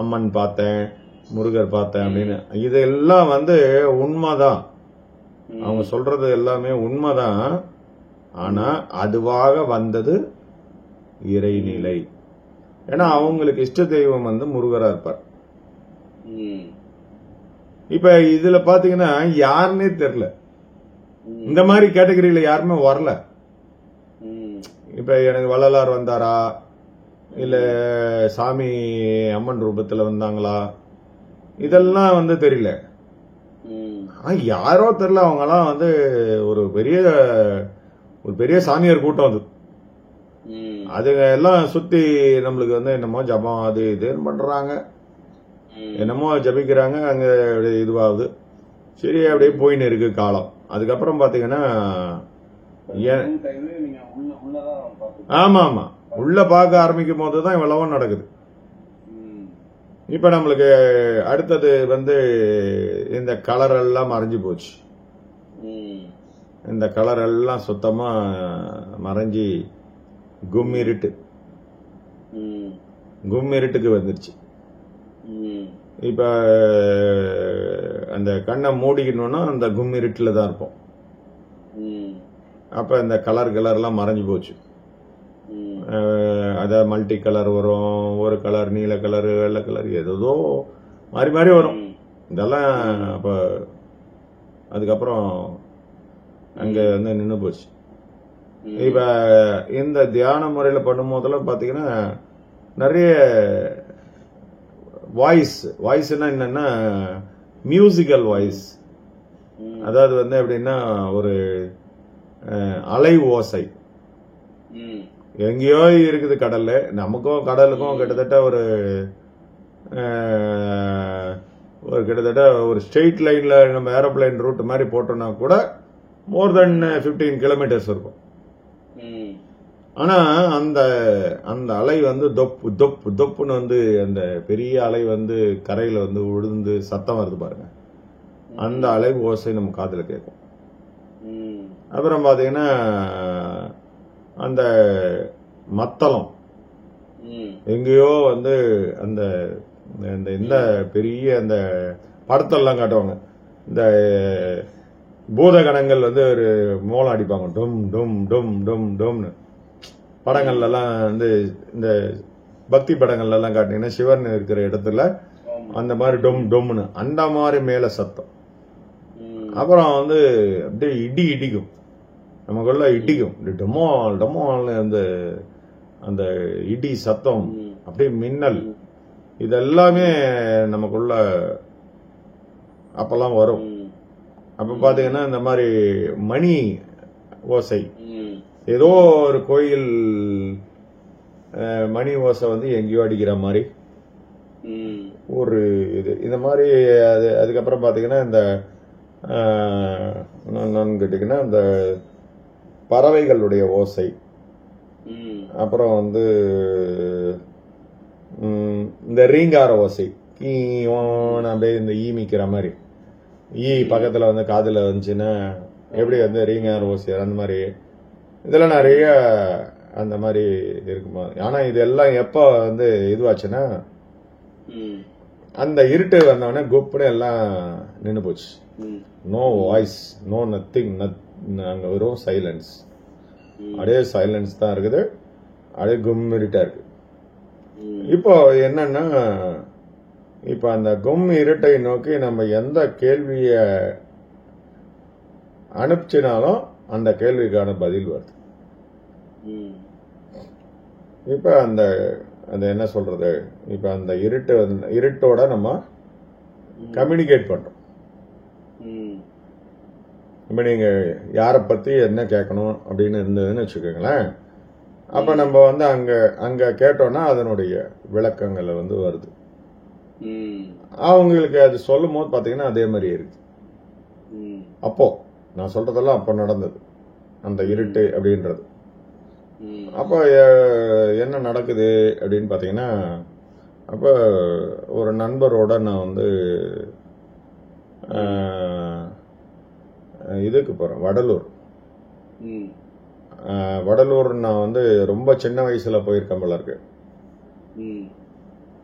Speaker 1: அம்மன் பார்த்தேன், முருகர் பார்த்தேன் அப்படின்னு. இதெல்லாம் வந்து உண்மைதான். அவங்க சொல்றது எல்லாமே உண்மைதான். ஆனா அதுவாக வந்தது இறைநிலை. ஏன்னா அவங்களுக்கு இஷ்ட தெய்வம் வந்து முருகரா இருப்பார். இப்ப இதுல பாத்தீங்கன்னா யாருன்னே தெரியல. இந்த மாதிரி கேட்டகரியில யாருமே வரல. இப்ப எனக்கு வள்ளலார் வந்தாரா, இல்ல சாமி அம்மன் ரூபத்துல வந்தாங்களா, இதெல்லாம் வந்து தெரியல. யாரோ தெரியல. அவங்க எல்லாம் வந்து ஒரு பெரிய சாமியார் கூட்டம். அதுங்க எல்லாம் சுத்தி நம்மளுக்கு வந்து என்னமோ ஜபம் அது இதுன்னு பண்றாங்க, என்னமோ ஜபிக்கிறாங்க. அங்க இதுவாகுது. சரி, அப்படியே போயின்னு இருக்கு காலம். அதுக்கப்புறம் பாத்தீங்கன்னா ஆமா ஆமா உள்ள பார்க்க ஆரம்பிக்கும் போதுதான் இவ்வளவும் நடக்குது. இப்ப நம்மளுக்கு அடுத்தது வந்து இந்த கலர் எல்லாம் மறைஞ்சு போச்சு. இந்த கலர் எல்லாம் சுத்தமா மறைஞ்சி கும்மிருட்டுக்கு வந்துருச்சு. இப்ப அந்த கண்ணை மூடிக்கணும்னா அந்த கும்மிருட்டுல தான் இருப்போம். அப்ப இந்த கலர்லாம் மறைஞ்சு போச்சு. அத மல்டி கலர் வரும், ஒரு கலர் நீல கலர், வெள்ளை கலர், ஏதோ மாறி மாறி வரும். இதெல்லாம் அப்ப அதுக்கப்புறம் அங்க வந்து நின்று போச்சு. இப்ப இந்த தியான முறையில பண்ணும் போதெல்லாம் பாத்தீங்கன்னா நிறைய வாய்ஸ்னா என்னன்னா மியூசிக்கல் வாய்ஸ். அதாவது வந்து எப்படின்னா ஒரு அலை ஓசை எங்கேயோ இருக்குது கடல்ல. நமக்கும் கடலுக்கும் கிட்டத்தட்ட ஒரு ஒரு கிட்டத்தட்ட ஒரு ஸ்ட்ரெயிட் லைன்ல நம்ம ஏரோப்ளைன் ரூட் மாதிரி போட்டோம்னா கூட மோர் தென் 15 கிலோமீட்டர்ஸ் இருக்கும். ஆனா அந்த அந்த அலை வந்து தொப்பு தொப்பு தொப்புன்னு வந்து அந்த பெரிய அலை வந்து கரையில வந்து விழுந்து சத்தம் வருது பாருங்க, அந்த அலை ஓசை நம்ம காதுல கேட்கும். அப்புறம் பாத்தீங்கன்னா அந்த மத்தளம் எங்கேயோ வந்து அந்த இந்த பெரிய அந்த படத்தெல்லாம் காட்டுவாங்க, இந்த பூதகணங்கள் வந்து ஒரு மோளம் அடிப்பாங்க, டொம் டொம் டொம் டொம் டொம்னு. படங்கள்ல எல்லாம் வந்து இந்த பக்தி படங்கள்ல எல்லாம் காட்டினீங்கன்னா சிவன் இருக்கிற இடத்துல அந்த மாதிரி டொம் டொம்னு அந்த மாதிரி மேல சத்தம். அப்புறம் வந்து அப்படியே இடி இடிக்கும், நமக்குள்ள இடிக்கும், டொமால் டொமால்னு அந்த இடி சத்தம், அப்படியே மின்னல், இதெல்லாமே நமக்குள்ள அப்பெல்லாம் வரும். அப்ப பாத்தீங்கன்னா இந்த மாதிரி மணி ஓசை, ஏதோ ஒரு கோயில் மணி ஓசை வந்து எங்கேயோ அடிக்கிற மாதிரி ஒரு இது. இந்த மாதிரி அதுக்கப்புறம் பாத்தீங்கன்னா இந்த கேட்டீங்கன்னா இந்த பறவைகளுடைய ஓசை, அப்புறம் வந்து இந்த ரீங்கார ஓசை, அப்படியே இந்த ஈ மிக்கிற மாதிரி, ஈ பக்கத்துல வந்து காதுல வந்துச்சுன்னா எப்படி வந்து ரீங்கார ஓசை அந்த மாதிரி, இதெல்லாம் நிறைய அந்த மாதிரி இருக்குமா. ஆனா இதெல்லாம் எப்ப வந்து இதுவாச்சுன்னா அந்த இருட்டு வந்தவொடனே குப்புன்னு எல்லாம் நின்று போச்சு. நோ வாய்ஸ், நோ நத்திங், அங்க வெறும் சைலன்ஸ், அப்படியே சைலன்ஸ் தான் இருக்குது, அப்படியே கும்மிருட்டா இருக்கு. இப்போ என்னன்னா, இப்ப அந்த கும் இருட்டை நோக்கி நம்ம எந்த கேள்விய அனுப்பிச்சினாலும் அந்த கேள்விக்கான பதில் வருது. இப்ப அந்த என்ன சொல்றது, இப்ப அந்த இருட்டோட நம்ம கம்யூனிகேட் பண்றோம். இப்ப நீங்க யார பத்தி என்ன கேட்கணும் அப்படின்னு இருந்ததுன்னு வச்சுக்கோங்களேன், அப்ப நம்ம வந்து அங்க கேட்டோம்னா அதனுடைய விளக்கங்கள் வந்து வருது. அவங்களுக்கு அது சொல்லும் போது பாத்தீங்கன்னா அதே மாதிரி இருக்கு. அப்போ நான் சொல்றதெல்லாம் அப்ப நடந்தது, அந்த இருட்டு அப்படின்றது. அப்ப என்ன நடக்குது அப்படின்னு பாத்தீங்கன்னா, அப்ப ஒரு நண்பரோட நான் வந்து இதுக்கு போறேன், வடலூர். வடலூர் நான் வந்து ரொம்ப சின்ன வயசுல போயிருக்கேன் போல இருக்கு.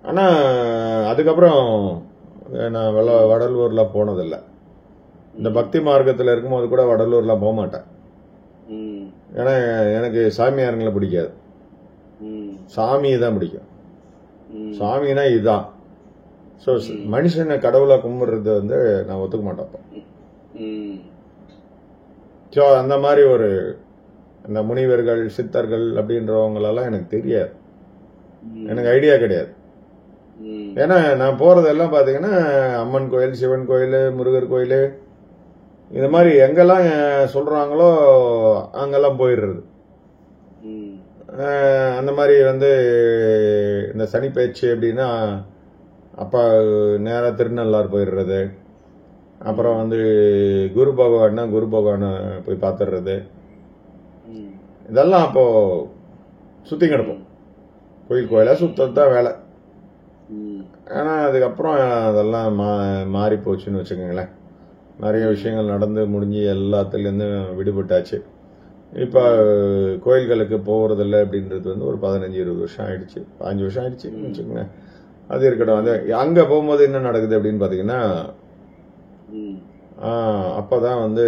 Speaker 1: ஆனா அதுக்கப்புறம் நான் வடலூர்ல போனதில்லை. இந்த பக்தி மார்க்கத்தில் இருக்கும்போது கூட வடலூர்ல போக மாட்டேன். ஏன்னா எனக்கு சாமியாருங்களை பிடிக்காது, சாமியை தான் பிடிக்கும். சாமினா இதுதான். ஸோ மனுஷனை கடவுளை கும்பிடுறது வந்து நான் ஒத்துக்க மாட்டேன். ஸோ அந்த மாதிரி ஒரு இந்த முனிவர்கள் சித்தர்கள் அப்படின்றவங்களெல்லாம் எனக்கு தெரியாது, எனக்கு ஐடியா கிடையாது. ஏன்னா நான் போறதெல்லாம் பாத்தீங்கன்னா அம்மன் கோயில், சிவன் கோயில், முருகர் கோயில், இந்த மாதிரி எங்கெல்லாம் சொல்றாங்களோ அங்கெல்லாம் போயிடுறது. அந்த மாதிரி வந்து இந்த சனி பேச்சு அப்படின்னா அப்ப நேரா திருநள்ளாறு போயிடுறது. அப்புறம் வந்து குரு பகவான்னா குரு பகவானை போய் பார்த்துடுறது. இதெல்லாம் அப்போ சுத்தி கிடப்போம், கோயில் கோயிலா சுத்தத்தான் வேலை. ஆனா அதுக்கப்புறம் அதெல்லாம் மாறி போச்சுன்னு வச்சுக்கோங்களேன். நிறைய விஷயங்கள் நடந்து முடிஞ்சு எல்லாத்துலேருந்து விடுபட்டாச்சு. இப்ப கோயில்களுக்கு போறதில்லை அப்படின்றது வந்து ஒரு 15-20 வருஷம் ஆயிடுச்சு, 5 வருஷம் ஆயிடுச்சுன்னு வச்சுக்கோங்க. அது இருக்கட்டும். அது அங்க போகும்போது என்ன நடக்குது அப்படின்னு பாத்தீங்கன்னா, அப்பதான் வந்து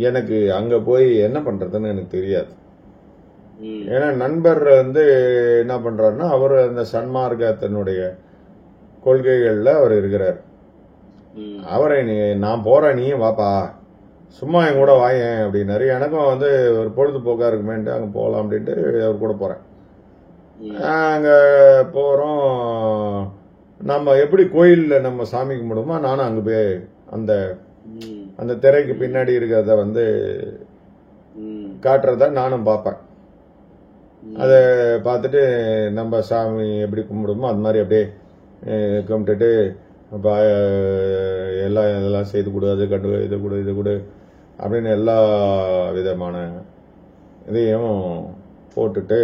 Speaker 1: எனக்கு அங்க போய் என்ன பண்றதுன்னு எனக்கு தெரியாது. ஏன்னா நண்பர் வந்து என்ன பண்றாருன்னா, அவர் அந்த சன்மார்க்கத்தினுடைய கொள்கைகள்ல அவர் இருக்கிறார். அவரை நான் போறேன், நீயும் வாப்பா, சும்மா என் கூட வாயேன் அப்படின்னாரு. எனக்கும் வந்து ஒரு பொழுதுபோக்கா இருக்குமேன்ட்டு அங்க போகலாம் அப்படின்ட்டு அவர் கூட போறேன். அங்க போறோம். நம்ம எப்படி கோயில்ல நம்ம சாமி கும்பிடுமோ, நானும் அங்க போய் அந்த திரைக்கு பின்னாடி இருக்கிறத வந்து காட்டுறத நானும் பார்ப்பேன். அதை பார்த்துட்டு நம்ம சாமி எப்படி கும்பிடுமோ அது மாதிரி அப்படியே கும்பிட்டுட்டு அப்போ எல்லாம் இதெல்லாம் செய்து கொடு, அது கண்டு இது கொடு இது கொடு அப்படின்னு எல்லா விதமான இதையும் போட்டுட்டு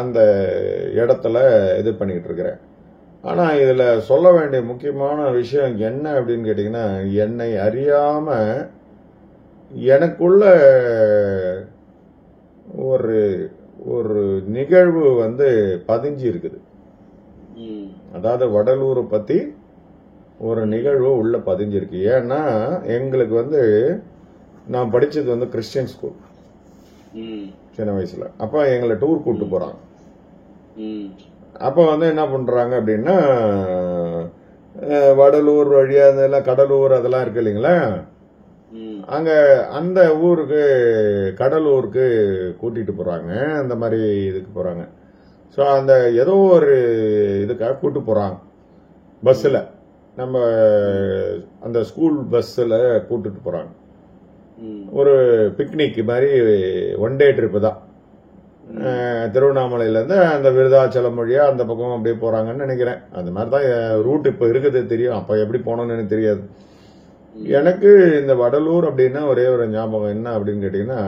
Speaker 1: அந்த இடத்துல இது பண்ணிக்கிட்டு இருக்கிறேன். ஆனால் இதில் சொல்ல வேண்டிய முக்கியமான விஷயம் என்ன அப்படின்னு கேட்டிங்கன்னா, என்னை அறியாம எனக்குள்ள ஒரு ஒரு நிகழ்வு பதிஞ்சு இருக்குது. அதாவது வடலூரை பற்றி ஒரு நிகழ்வு உள்ள பதிஞ்சிருக்கு. ஏன்னா எங்களுக்கு நான் படித்தது கிறிஸ்டியன் ஸ்கூல் சின்ன வயசுல. அப்போ எங்களை டூர் கூப்பிட்டு போகிறாங்க. அப்போ என்ன பண்றாங்க அப்படின்னா, வடலூர் வழியா அதெல்லாம் கடலூர் அதெல்லாம் இருக்கு இல்லைங்களா, அங்க அந்த ஊருக்கு கடலூருக்கு கூட்டிட்டு போறாங்க. அந்த மாதிரி இதுக்கு போறாங்க. ஸோ அந்த ஏதோ ஒரு இதுக்காக கூட்டு போறாங்க பஸ்ஸில். நம்ம அந்த ஸ்கூல் பஸ்ஸில் கூட்டிட்டு போறாங்க. ஒரு பிக்னிக் மாதிரி ஒன் டே ட்ரிப்பு தான். திருவண்ணாமலையிலேருந்து அந்த விருதாச்சலம் வழியா அந்த பக்கம் அப்படியே போறாங்கன்னு நினைக்கிறேன். அந்த மாதிரி தான் ரூட் இப்போ இருக்குது தெரியும். அப்போ எப்படி போனோம்னு எனக்கு தெரியாது. எனக்கு இந்த வடலூர் அப்படின்னா ஒரே ஒரு ஞாபகம் என்ன அப்படின்னு கேட்டீங்கன்னா,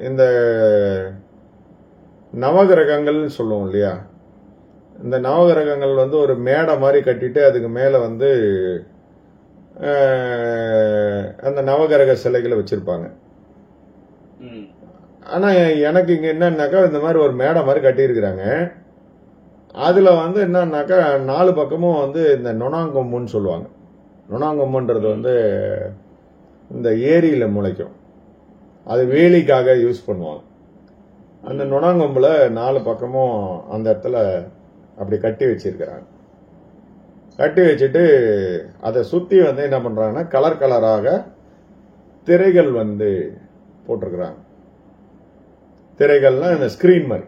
Speaker 1: இந்த நவகிரகங்கள்னு சொல்லுவோம் இல்லையா, இந்த நவகிரகங்கள் ஒரு மேடை மாதிரி கட்டிட்டு அதுக்கு மேலே அந்த நவகிரக சிலைகளை வச்சிருப்பாங்க. ஆனா எனக்கு இங்க என்னன்னாக்கா இந்த மாதிரி ஒரு மேடை மாதிரி கட்டியிருக்கிறாங்க. அதுல என்னன்னாக்கா 4 பக்கமும் இந்த நொணாங்கொம்புன்னு சொல்லுவாங்க. நொணாங்கொம்புன்றது இந்த ஏரியில முளைக்கும். அது வேலிக்காக யூஸ் பண்ணுவாங்க. அந்த நொணாங்கொம்புல 4 பக்கமும் அந்த இடத்துல அப்படி கட்டி வச்சிருக்கிறாங்க. கட்டி வச்சுட்டு அதை சுத்தி என்ன பண்றாங்கன்னா கலர் கலராக திரைகள் போட்டிருக்கிறாங்க. திரைகள்லாம் இந்த ஸ்கிரீன் மாதிரி.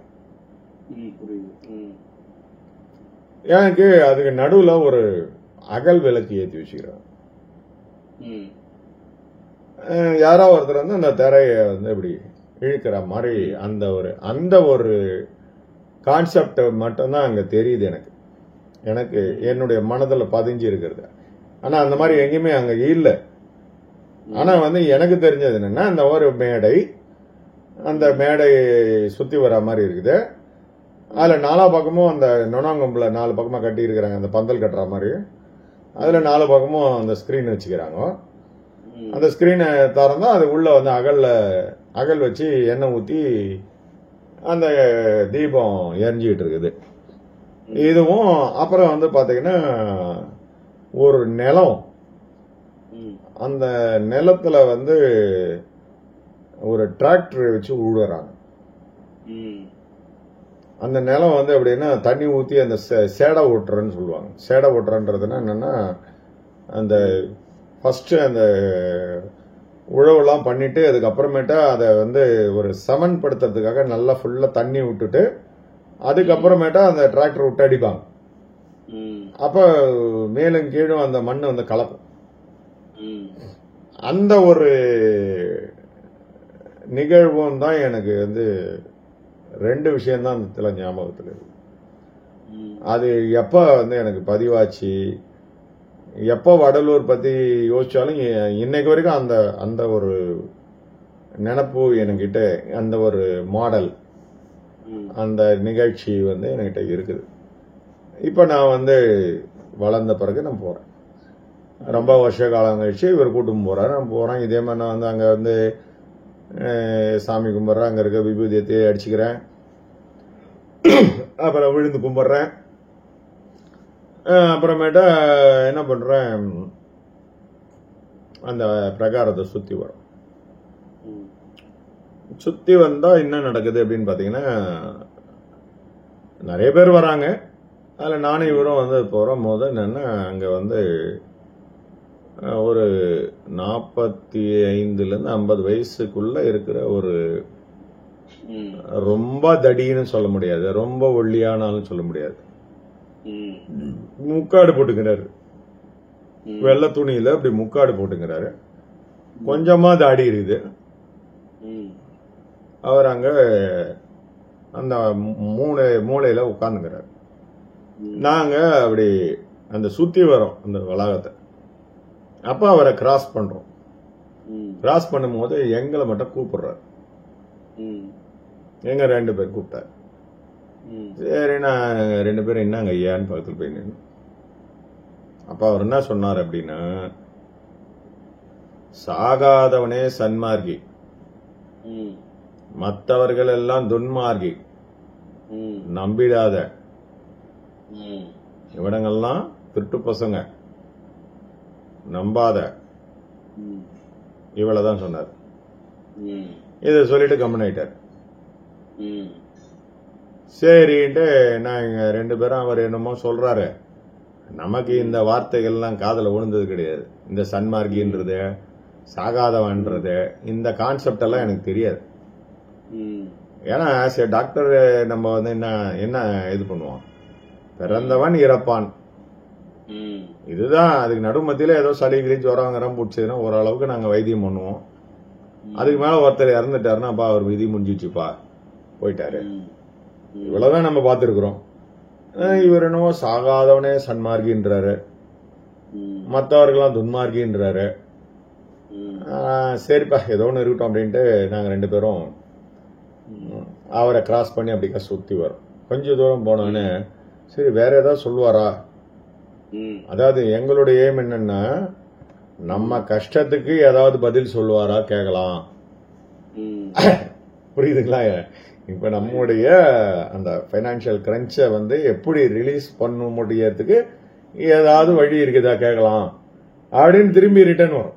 Speaker 1: எனக்கு அதுக்கு நடுவுல ஒரு அகல் விளக்கு ஏற்றி வச்சுக்கிறாங்க. யாரோ ஒருத்தர் அந்த திரைய இப்படி இழுக்கிற மாதிரி அந்த ஒரு கான்செப்ட் மட்டும்தான் அங்க தெரியுது எனக்கு என்னுடைய மனதில் பதிஞ்சு இருக்கிறது. ஆனா அந்த மாதிரி எங்கேயுமே அங்க இல்லை. ஆனா எனக்கு தெரிஞ்சது என்னன்னா, அந்த ஒரு மேடை, அந்த மேடை சுத்தி வர மாதிரி இருக்குது. அதுல 4 பக்கமும் அந்த நொணாங்கொம்புல 4 பக்கமா கட்டி இருக்கிறாங்க, அந்த பந்தல் கட்டுற மாதிரி. அதுல 4 பக்கமும் அந்த ஸ்கிரீன் வச்சுக்கிறாங்க. அந்த ஸ்கிரீனை திறந்தா அது உள்ள அகல் வச்சு எண்ணெய் ஊத்தி அந்த தீபம் எரிஞ்சிட்டு இருக்குது. இதுவும் அப்புறம் பாத்தீங்கன்னா ஒரு நிலம், அந்த நிலத்துல ஒரு டிராக்டர் வச்சு உழுறாங்க. அந்த நிலம் எப்படின்னா தண்ணி ஊத்தி அந்த சேடை ஓட்டுறன்னு சொல்லுவாங்க. சேடை ஓட்டுறன்றதுன்னா என்னன்னா, அந்த ஃபர்ஸ்ட் அந்த உழவெல்லாம் பண்ணிட்டு அதுக்கப்புறமேட்டா அதை ஒரு சமன்படுத்துறதுக்காக நல்லா ஃபுல்லா தண்ணி விட்டுட்டு அதுக்கப்புறமேட்டா அந்த டிராக்டர் விட்டு அடிப்பாங்க. அப்ப மேலும் கீழும் அந்த மண் கலக்கும். அந்த ஒரு நிகழ்வும் தான் எனக்கு 2 விஷயம் தான் அந்த ஞாபகத்தில் இருக்கு. அது எப்ப எனக்கு பதிவாச்சு, எப்ப வடலூர் பத்தி யோசிச்சாலும் இன்னைக்கு வரைக்கும் அந்த ஒரு நினப்பு என்கிட்ட, அந்த ஒரு மாடல், அந்த நிகழ்ச்சி என்கிட்ட இருக்குது. இப்ப நான் வளர்ந்த பிறகு நான் போறேன். ரொம்ப வருஷ காலம் கழிச்சு இவர் கூட்டும் போறாரு, நான் போறேன். இதே மாதிரி நான் அங்க சாமி கும்பிட்றேன், அங்க இருக்க விபூதியத்தை அடிச்சுக்கிறேன், அப்புறம் விழுந்து கும்பிட்றேன். அப்புறமேட்டா என்ன பண்றேன், அந்த பிரகாரத்தை சுத்தி வரும். சுத்தி வந்தா என்ன நடக்குது அப்படின்னு பாத்தீங்கன்னா, நிறைய பேர் வராங்க. அதுல நானும் இவரும் போறோம் போது என்னன்னா, அங்க ஒரு 45 இருந்து 50 வயசுக்குள்ள இருக்கிற ஒரு, ரொம்ப தடின்னு சொல்ல முடியாது, ரொம்ப ஒல்லியானாலும் சொல்ல முடியாது, முக்காடு போட்டுக்கிறாரு. வெள்ளை துணியில அப்படி முக்காடு போட்டுக்கிறாரு. கொஞ்சமா தாடி இருக்குது. அவர் அங்க அந்த மூளையில உட்கார்ந்துக்கிறாரு. நாங்க அப்படி அந்த சுத்தி வரோம் அந்த வளாகத்தை. அப்ப அவரை கிராஸ் பண்றோம். கிராஸ் பண்ணும்போது எங்களை மட்டும் கூப்பிடுறாரு. எங்க 2 பேர் கூப்பிட்டாரு. சரி, நான் 2 பேரும் என்னங்க ஐயான்னு பக்கத்தில் போய் நின்று. அப்ப அவர் என்ன சொன்னார் அப்படின்னா, சாகாதவனே சன்மார்கி, மற்றவர்கள் எல்லாம் துன்மார்கி, நம்பிடாத, இவனங்கள்லாம் திருட்டு பசங்க, நம்பாத, இவ்வளவுதான் சொன்னார். இத சொல்லிட்டு கம்மன் ஆயிட்டார். சரின்ட்டு நாங்க 2 பேரும் அவர் என்னமோ சொல்றாரு. நமக்கு இந்த வார்த்தைகள்லாம் காதல விழுந்தது கிடையாது. இந்த சன்மார்கின்றது, சாகாதவன்றது, இந்த கான்செப்ட் எல்லாம் எனக்கு தெரியாது. ஏன்னா சரி, டாக்டர் நம்ம வந்து என்ன இது பண்ணுவோம், பிறந்தவன் இறப்பான், இதுதான். அதுக்கு நடுமத்தில ஏதோ சளி கிளி ஜுரம் பிடிச்சதுன்னா ஓரளவுக்கு நாங்க வைத்தியம் பண்ணுவோம். அதுக்கு மேல ஒருத்தர் இறந்துட்டாருன்னா அப்பா அவர் விதி முடிஞ்சிச்சுப்பா, போயிட்டாரு, இவ்வளவுதான் நம்ம பார்த்திருக்கிறோம். இவர் என்னவோ சாகாதவனே சன்மார்கின்றாரு, மற்றவர்கள்லாம் துன்மார்கின்றாரு. சரிப்பா ஏதோ ஒன்று இருக்கட்டும் அப்படின்ட்டு நாங்க 2 பேரும் அவரை கிராஸ் பண்ணி அப்படிக்கா சுத்தி வரோம். கொஞ்சம் தூரம் போனோன்னு சரி வேற ஏதாவது சொல்லுவாரா. அதாவது எங்களுடைய எய்ம் என்னன்னா, நம்ம கஷ்டத்துக்கு ஏதாவது பதில் சொல்லுவாரா கேட்கலாம். புரியுதுங்களா? இப்ப நம்முடைய அந்த பைனான்சியல் கிரன்ச்சை வந்து எப்படி ரிலீஸ் பண்ண முடியறதுக்கு ஏதாவது வழி இருக்குதா கேட்கலாம் அப்படின்னு திரும்பி ரிட்டர்ன் வரும்.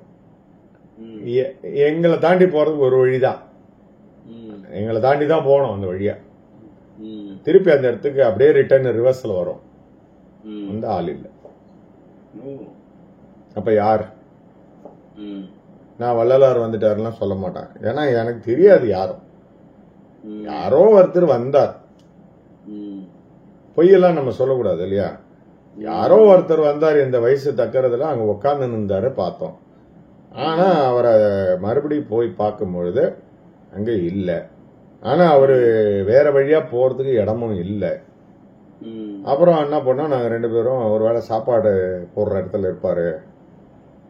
Speaker 1: எங்களை தாண்டி போறதுக்கு ஒரு வழிதான், எங்களை தாண்டி தான் போனோம் அந்த வழியா. திருப்பி அந்த இடத்துக்கு அப்படியே ரிட்டர்ன் ரிவர்ஸ்ல வரும். அந்த ஆள் இல்ல. அப்ப யார்? நான் வள்ளலார் வந்துட்டாருலாம் சொல்ல மாட்டேன். ஏன்னா எனக்கு தெரியாது யாரும். யாரோ ஒருத்தர் வந்தார். பொய்யெல்லாம் நம்ம சொல்லக்கூடாது இல்லையா? யாரோ ஒருத்தர் வந்தார், இந்த வயசு தக்கறதுல அங்க உட்கார்ந்து இருந்தாரு, பார்த்தோம். ஆனா அவரை மறுபடியும் போய் பார்க்கும் பொழுது அங்க இல்ல. ஆனா அவரு வேற வழியா போறதுக்கு இடமும் இல்ல. அப்புறம் என்ன பண்ணோம், நாங்க 2 பேரும் ஒருவேளை சாப்பாடு போடுற இடத்துல இருப்பாரு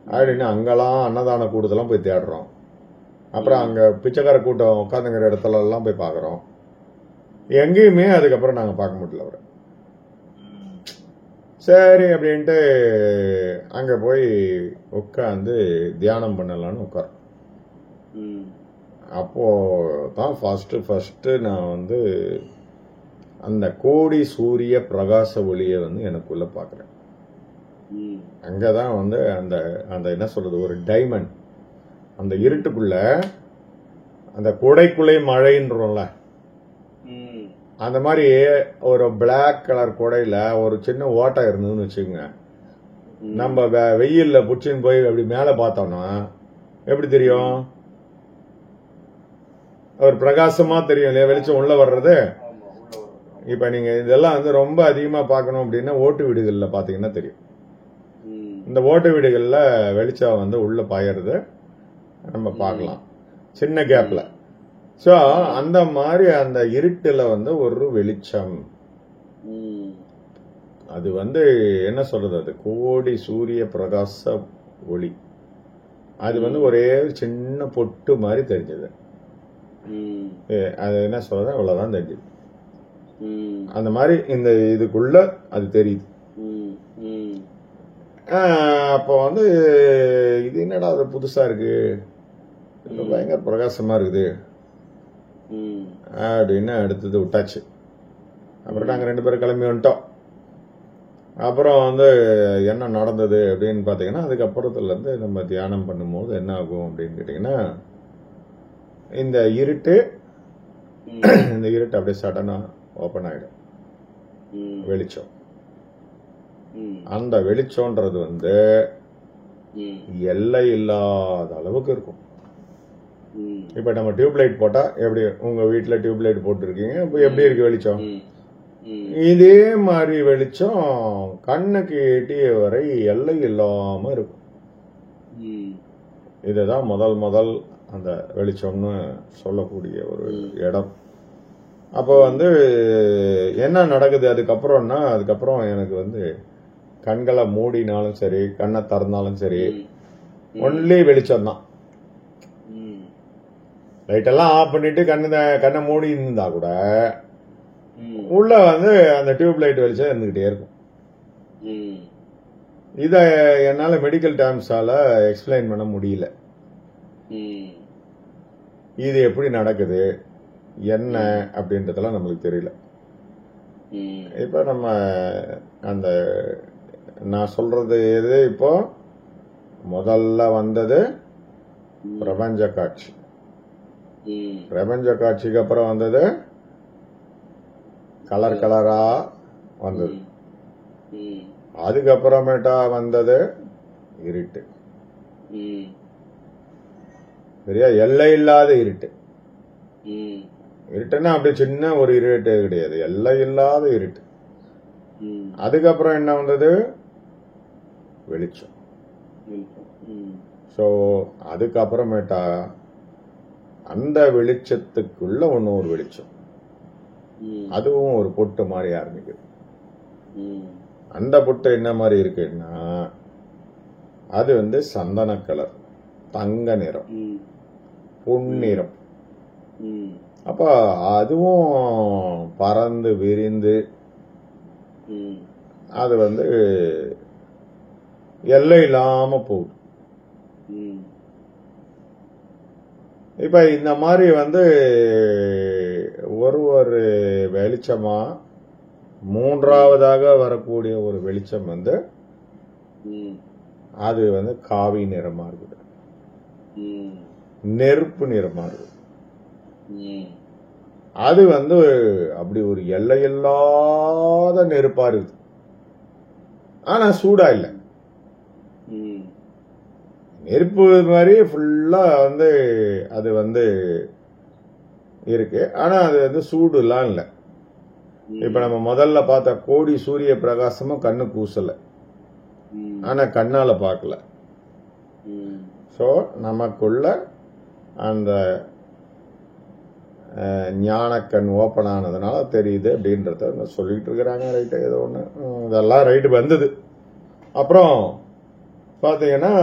Speaker 1: அப்படின்னு அங்கெல்லாம் அன்னதான கூட்டத்தெல்லாம் போய் தேடுறோம். அப்புறம் அங்க பிச்சைக்கார கூட்டம் உட்காந்துங்கிற இடத்துல எல்லாம் போய் பாக்குறோம். எங்கேயுமே அதுக்கப்புறம் நாங்க பார்க்க முடியல அவரை. சரி அப்படின்ட்டு அங்க போய் உட்காந்து தியானம் பண்ணலான்னு உட்காரோம். அப்போ தான் ஃபர்ஸ்ட் நான் வந்து அந்த கோடி சூரிய பிரகாச ஒளியை வந்து எனக்குள்ள பாக்குறேன். அங்கதான் வந்து அந்த அந்த என்ன சொல்றது, ஒரு டைமண்ட் அந்த இருட்டுக்குள்ள, அந்த கொடைக்குள்ளே மழைன்றோம்ல, அந்த மாதிரி ஒரு பிளாக் கலர் கொடையில ஒரு சின்ன ஓட்டை இருந்ததுன்னு வச்சுக்கோங்க. நம்ம வெயில்ல புடிச்சின்னு போய் அப்படி மேல பார்த்தோம்னா எப்படி தெரியும்? ஒரு பிரகாசமா தெரியும் இல்லையா, வெளிச்சம் உள்ள வர்றது. இப்ப நீங்க இதெல்லாம் வந்து ரொம்ப அதிகமா பார்க்கணும் அப்படின்னா ஓட்டு வீடுகள்ல பாத்தீங்கன்னா தெரியும். இந்த ஓட்டு வீடுகள்ல வெளிச்சம் வந்து உள்ள பாயறது நம்ம பார்க்கலாம், சின்ன கேப்ல. சோ அந்த மாதிரி அந்த இருட்டுல வந்து ஒரு வெளிச்சம், அது வந்து என்ன சொல்றது, அது கோடி சூரிய பிரகாச ஒளி. அது வந்து ஒரே சின்ன பொட்டு மாதிரி தெரிஞ்சது. அது என்ன சொல்றது, அவ்வளவுதான் தெரிஞ்சது. அந்த மாதிரி இந்த இதுக்குள்ள அது தெரியுது. அப்போ வந்து இது என்னடா அது புதுசா இருக்கு, பயங்கர பிரகாசமா இருக்குது அப்படின்னு அடுத்தது விட்டாச்சு. அப்புறம் நாங்க 2 பேரும் கிளம்பி வந்துட்டோம். அப்புறம் வந்து என்ன நடந்தது அப்படின்னு பாத்தீங்கன்னா, அதுக்கப்புறத்துல இருந்து நம்ம தியானம் பண்ணும்போது என்ன ஆகும் அப்படின்னு கேட்டீங்கன்னா, இந்த இருட்டு அப்படியே சடனா ஓபன் ஆயிடும். வெளிச்சம், அந்த வெளிச்சம்ன்றது வந்து எல்லை இல்லாத அளவுக்கு இருக்கும். இப்ப நம்ம டியூப்லைட் போட்டா எப்படி, உங்க வீட்டுல டியூப்லைட் போட்டிருக்கீங்க, இப்ப எப்படி இருக்கு வெளிச்சம்? இதே மாதிரி வெளிச்சம் கண்ணுக்கு எட்டிய வரை எல்லை இல்லாம இருக்கும். இதுதான் முதல் அந்த வெளிச்சம்னு சொல்லக்கூடிய ஒரு இடம். அப்போ வந்து என்ன நடக்குது அதுக்கப்புறம் எனக்கு வந்து கண்களை மூடினாலும் சரி கண்ணை திறந்தாலும் சரி ஒன்லி வெளிச்சம் தான். லைட்டெல்லாம் ஆஃப் பண்ணிட்டு கண்ணை மூடி இருந்தா கூட உள்ள வந்து அந்த டியூப் லைட் வெளிச்சம் இருந்துகிட்டே இருக்கும். இத என்னால மெடிக்கல் டேர்ம்ஸால எக்ஸ்பிளைன் பண்ண முடியல. இது எப்படி நடக்குது என்ன அப்படின்றதெல்லாம் நம்மளுக்கு தெரியல. இப்ப நம்ம அந்த நான் சொல்றது எது, இப்போ முதல்ல வந்தது பிரபஞ்ச காட்சி. பிரபஞ்ச காட்சிக்கு அப்புறம் வந்தது கலர் கலரா வந்தது. அதுக்கப்புறமேட்டா வந்தது இருட்டு. சரியா? எல்லை இல்லாத இருட்டு. இருட்டுன்னா அப்படி சின்ன ஒரு இருட்டு கிடையாது, எல்லை இல்லாத இருட்டு. அதுக்கப்புறம் என்ன வந்தது? வெளிச்சம். சோ அதுக்கப்புறமேட்டா அந்த வெளிச்சத்துக்குள்ள ஒரு வெளிச்சம், அதுவும் ஒரு பொட்டு மாதிரி ஆரம்பிக்குது. அந்த பொட்டு என்ன மாதிரி இருக்குன்னா அது வந்து சந்தன கலர், தங்க நிறம், பொன்னிறம். அப்ப அதுவும் பறந்து விரிந்து அது வந்து எல்லை இல்லாம போகுது. இப்ப இந்த மாதிரி வந்து ஒரு வெளிச்சமா மூன்றாவதாக வரக்கூடிய ஒரு வெளிச்சம் வந்து அது வந்து காவி நிறமா இருக்குது, நெருப்பு நிறமா இருக்குது. அது வந்து அப்படி ஒரு எல்லையில்லாத நெருப்பா இருக்குது. ஆனா சூடா இல்ல, நெருப்பு மாதிரி ஃபுல்லா வந்து அது வந்து இருக்கு. ஆனா அது வந்து சூடு எல்லாம் இல்ல. இப்ப நம்ம முதல்ல பார்த்த கோடி சூரிய பிரகாசமும் கண்ணு கூசல, ஆனா கண்ணால பார்க்கல. சோ நமக்குள்ள அந்த ஞானக்கண் ஓப்பன் ஆனதுனால தெரியுது அப்படின்றத சொல்லிட்டு இருக்கிறாங்க. ரைட்டு, ஏதோ ஒண்ணு இதெல்லாம் ரைட்டு வந்தது. அப்புறம் பாத்தீங்கன்னா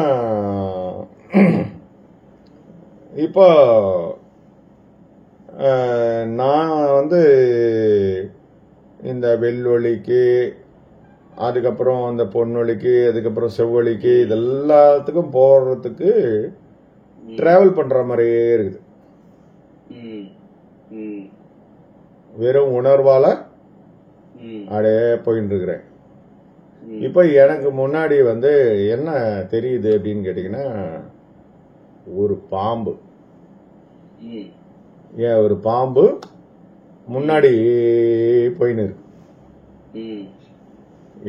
Speaker 1: இப்போ நான் வந்து இந்த வெள்ளொலிக்கு, அதுக்கப்புறம் அந்த பொன்னொலிக்கு, அதுக்கப்புறம் செவ்வொலிக்கு, இதெல்லாத்துக்கும் போறதுக்கு டிராவல் பண்ற மாதிரியே இருக்குது. வெறும் உணர்வால அப்படியே போயிட்டு இருக்கிறேன். இப்ப எனக்கு முன்னாடி வந்து என்ன தெரியுது அப்படின்னு கேட்டீங்கன்னா, ஒரு பாம்பு, ஒரு பாம்பு முன்னாடி போயின்னு இருக்கு.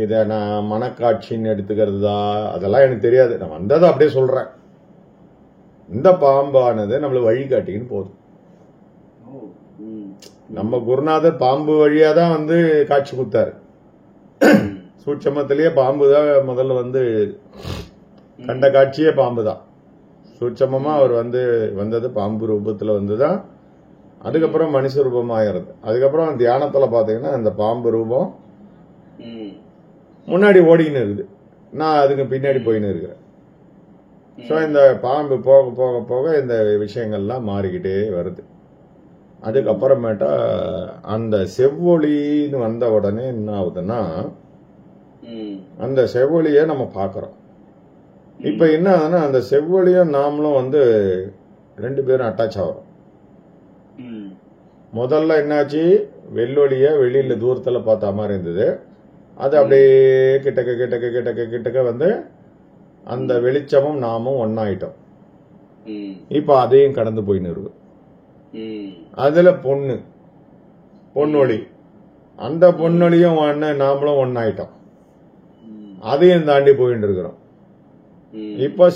Speaker 1: இத நான் மனக்காட்சின்னு எடுத்துக்கிறதா அதெல்லாம் எனக்கு தெரியாது, நான் வந்ததை அப்படியே சொல்றேன். இந்த பாம்பானது நம்மளுக்கு வழிகாட்டின்னு போதும். நம்ம குருநாதர் பாம்பு வழியா தான் வந்து காட்சி கொடுத்தாரு. சூட்சமத்திலேயே பாம்பு தான் முதல்ல வந்து கண்ட காட்சியே பாம்பு தான். சூட்சமமா அவர் வந்து வந்தது பாம்பு ரூபத்துல வந்துதான். அதுக்கப்புறம் மனுஷ ரூபம் ஆகிறது. அதுக்கப்புறம் தியானத்துல பாத்தீங்கன்னா இந்த பாம்பு ரூபம் முன்னாடி ஓடின்னு இருக்குது, நான் அதுக்கு பின்னாடி போயின்னு இருக்கிறேன். ஸோ இந்த பாம்பு போக போக போக இந்த விஷயங்கள்லாம் மாறிக்கிட்டே வருது. அதுக்கப்புறமேட்டா அந்த செவ்வொளின்னு வந்த உடனே என்ன ஆகுதுன்னா, அந்த செவ்வொளிய நம்ம பாக்குறோம். இப்ப என்ன ஆகுதுன்னா, அந்த செவ்வொளியும் நாமளும் வந்து ரெண்டு பேரும் அட்டாச் ஆகிறோம். முதல்ல என்னாச்சு, வெள்ளொளிய வெளியில தூரத்துல பார்த்த மாதிரி இருந்தது. அது அப்படியே கிட்டக்க கிட்டக்க கிட்டக்க கிட்டக்க வந்து அந்த வெளிச்சமும் நாமும் ஒன்னாயிட்டோம். இப்ப அதையும் கடந்து போயின்னு இருக்கு. அதுல பொன்னொளி, அந்த பொன்னொளியும் நாமளும் ஒன்னாயிட்டோம், அதையும் தாண்டி போயிட்டு இருக்கிறோம். இப்ப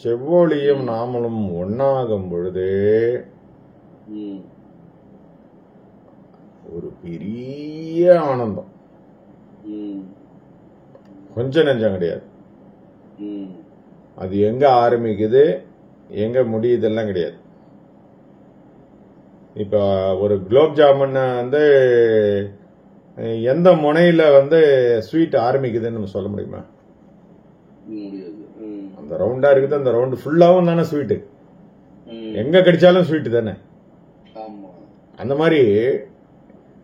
Speaker 1: செவ்வொளியும் நாமளும் ஒன்னாகும் பொழுது ஒரு பெரிய ஆனந்தம், கொஞ்சம் நெஞ்சம் கிடையாது. அது எங்க ஆரம்பிக்குது எங்க முடியுதெல்லாம் கிடையாது. இப்போ ஒரு குலோப் ஜாமுன் வந்து எந்த முனையில வந்து ஸ்வீட் ஆரம்பிக்குதுன்னு நம்ம சொல்ல முடியுமா? அந்த ரவுண்டா இருக்குது, அந்த ரவுண்டு ஃபுல்லாவும் தானே ஸ்வீட்டு, எங்க கடிச்சாலும் ஸ்வீட் தானே. அந்த மாதிரி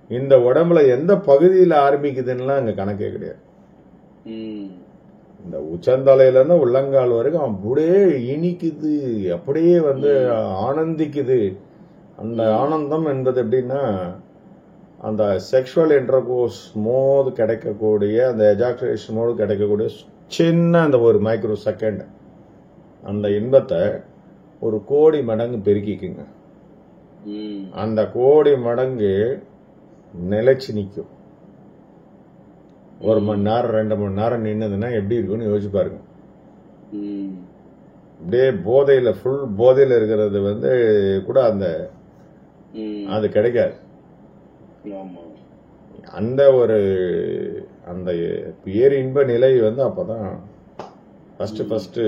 Speaker 1: இந்த உடம்புல எந்த பகுதியில் ஆரம்பிக்குதுன்னா அங்க கணக்கே கிடையாது. இந்த உச்சந்தலையில இருந்து உள்ளங்கால் வரைக்கும் அப்படியே இனிக்குது, அப்படியே வந்து ஆனந்திக்குது. அந்த ஆனந்தம் என்பது எப்படின்னா, அந்த செக்ஷுவல் இன்டர்கோர்ஸ் போது கிடைக்கக்கூடிய, அந்த எஜாகுலேஷன் போது கிடைக்கக்கூடிய சின்ன அந்த ஒரு மைக்ரோ செகண்ட், அந்த இன்பத்தை ஒரு கோடி மடங்கு பெருக்கிக்குங்க. அந்த கோடி மடங்கு நிலைச்சு நிற்கும். 1 மணி நேரம் 2 மணி நேரம் நின்னுதுன்னா எப்படி இருக்குன்னு யோசிச்சு பாருங்க. அப்படியே போதையில, ஃபுல் போதையில இருக்கிறது வந்து கூட அந்த அது கிடைக்காது. அந்த ஒரு அந்த பேர் இன்ப நிலை வந்து அப்பதான் ஃபர்ஸ்ட்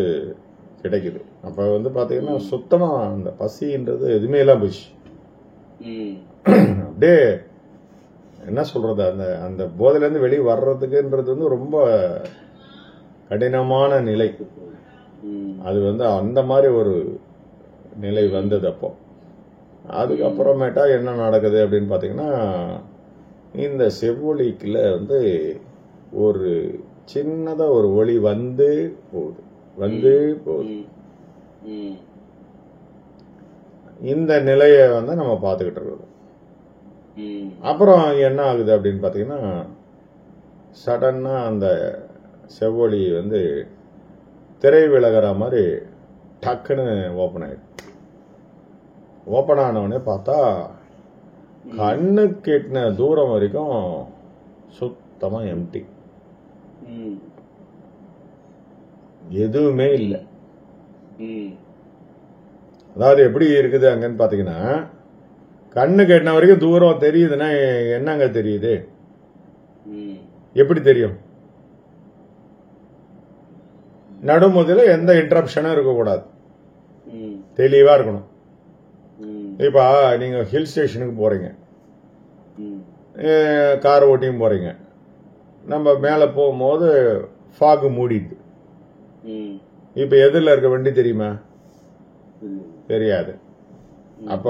Speaker 1: கிடைக்குது. அப்ப வந்து பாத்தீங்கன்னா சுத்தமா அந்த பசின்றது எதுவுமே எல்லாம் போச்சு. அப்படியே என்ன சொல்றது, அந்த அந்த போதையில இருந்து வெளியே வர்றதுக்குன்றது வந்து ரொம்ப கடினமான நிலை. அது வந்து அந்த மாதிரி ஒரு நிலை வந்தது. அப்போ அதுக்கப்புறமேட்டா என்ன நடக்குது அப்படின்னு பாத்தீங்கன்னா, இந்த செவ்வொலிக்குள்ள வந்து ஒரு சின்னதா ஒரு ஒளி வந்து போகுது. இந்த நிலைய வந்து நம்ம பார்த்துக்கிட்டு இருக்கோம். அப்புறம் என்ன ஆகுது அப்படின்னு பாத்தீங்கன்னா, சடனா அந்த செவ்வொலி வந்து திரை விலகிற மாதிரி டக்குன்னு ஓபன் ஆயிடுது. ஓபன் ஆனவனே பார்த்தா கண்ணு கெட்டின தூரம் வரைக்கும் சுத்தமா எம்டி, எதுவுமே இல்லை. அதாவது எப்படி இருக்குது அங்கன்னு பாத்தீங்கன்னா, கண்ணு கெட்டின வரைக்கும் தூரம் தெரியுதுன்னா என்னங்க தெரியுது? எப்படி தெரியும்? நடுமுதல எந்த இன்டரப்ஷனும் இருக்கக்கூடாது, தெளிவா இருக்கணும். இப்ப நீங்க ஹில் ஸ்டேஷனுக்கு போறீங்க, கார் ஓட்டியும் போறீங்க, நம்ம மேல போகும்போது ஃபாக் மூடிட்டு, இப்ப எதிரில் இருக்க வண்டி தெரியுமா? தெரியாது. அப்ப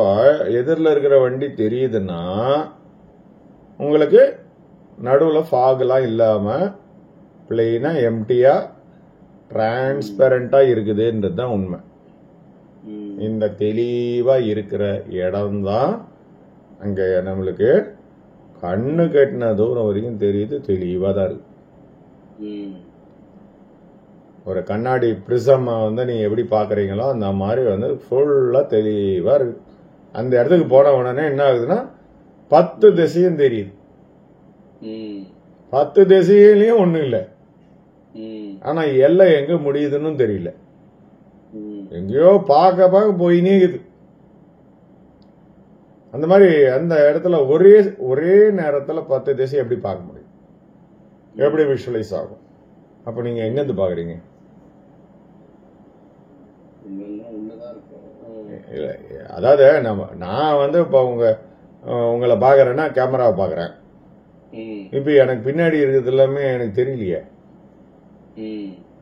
Speaker 1: எதிரில் இருக்கிற வண்டி தெரியுதுன்னா உங்களுக்கு நடுவுல ஃபாக் எல்லாம் இல்லாம பிளெயினா எம்டியா டிரான்ஸ்பரண்டா இருக்குதுன்றது தான் உண்மை. இந்த தெளிவா இருக்கிற இடம்தான் அங்க நம்மளுக்கு கண்ணு கட்டின தூரம் வரைக்கும் தெரியுது, தெளிவா தான் இருக்கு. ஒரு கண்ணாடி பிரிசம் வந்து நீங்க எப்படி பாக்குறீங்களோ அந்த மாதிரி வந்து ஃபுல்லா தெளிவா இருக்கு. அந்த இடத்துக்கு போன உடனே என்ன ஆகுதுன்னா 10 திசையும் தெரியுது. 10 திசையிலையும் ஒண்ணும் இல்லை, ஆனா எல்லை எங்க முடியுதுன்னு தெரியல. எங்கேயோ பார்க்க போயினே இருக்குது. அந்த மாதிரி அந்த இடத்துல ஒரே நேரத்துல 10 திசை எப்படி பார்க்க முடியும்? எப்படி விஷுவலைஸ் ஆகும்? அப்ப நீங்க எங்க இருந்து பாக்குறீங்க? அதாவது நான் வந்து இப்ப உங்களை பாக்குறேன்னா கேமராவை பாக்குறேன். இப்ப எனக்கு பின்னாடி இருக்கிறது எல்லாமே எனக்கு தெரியலையே.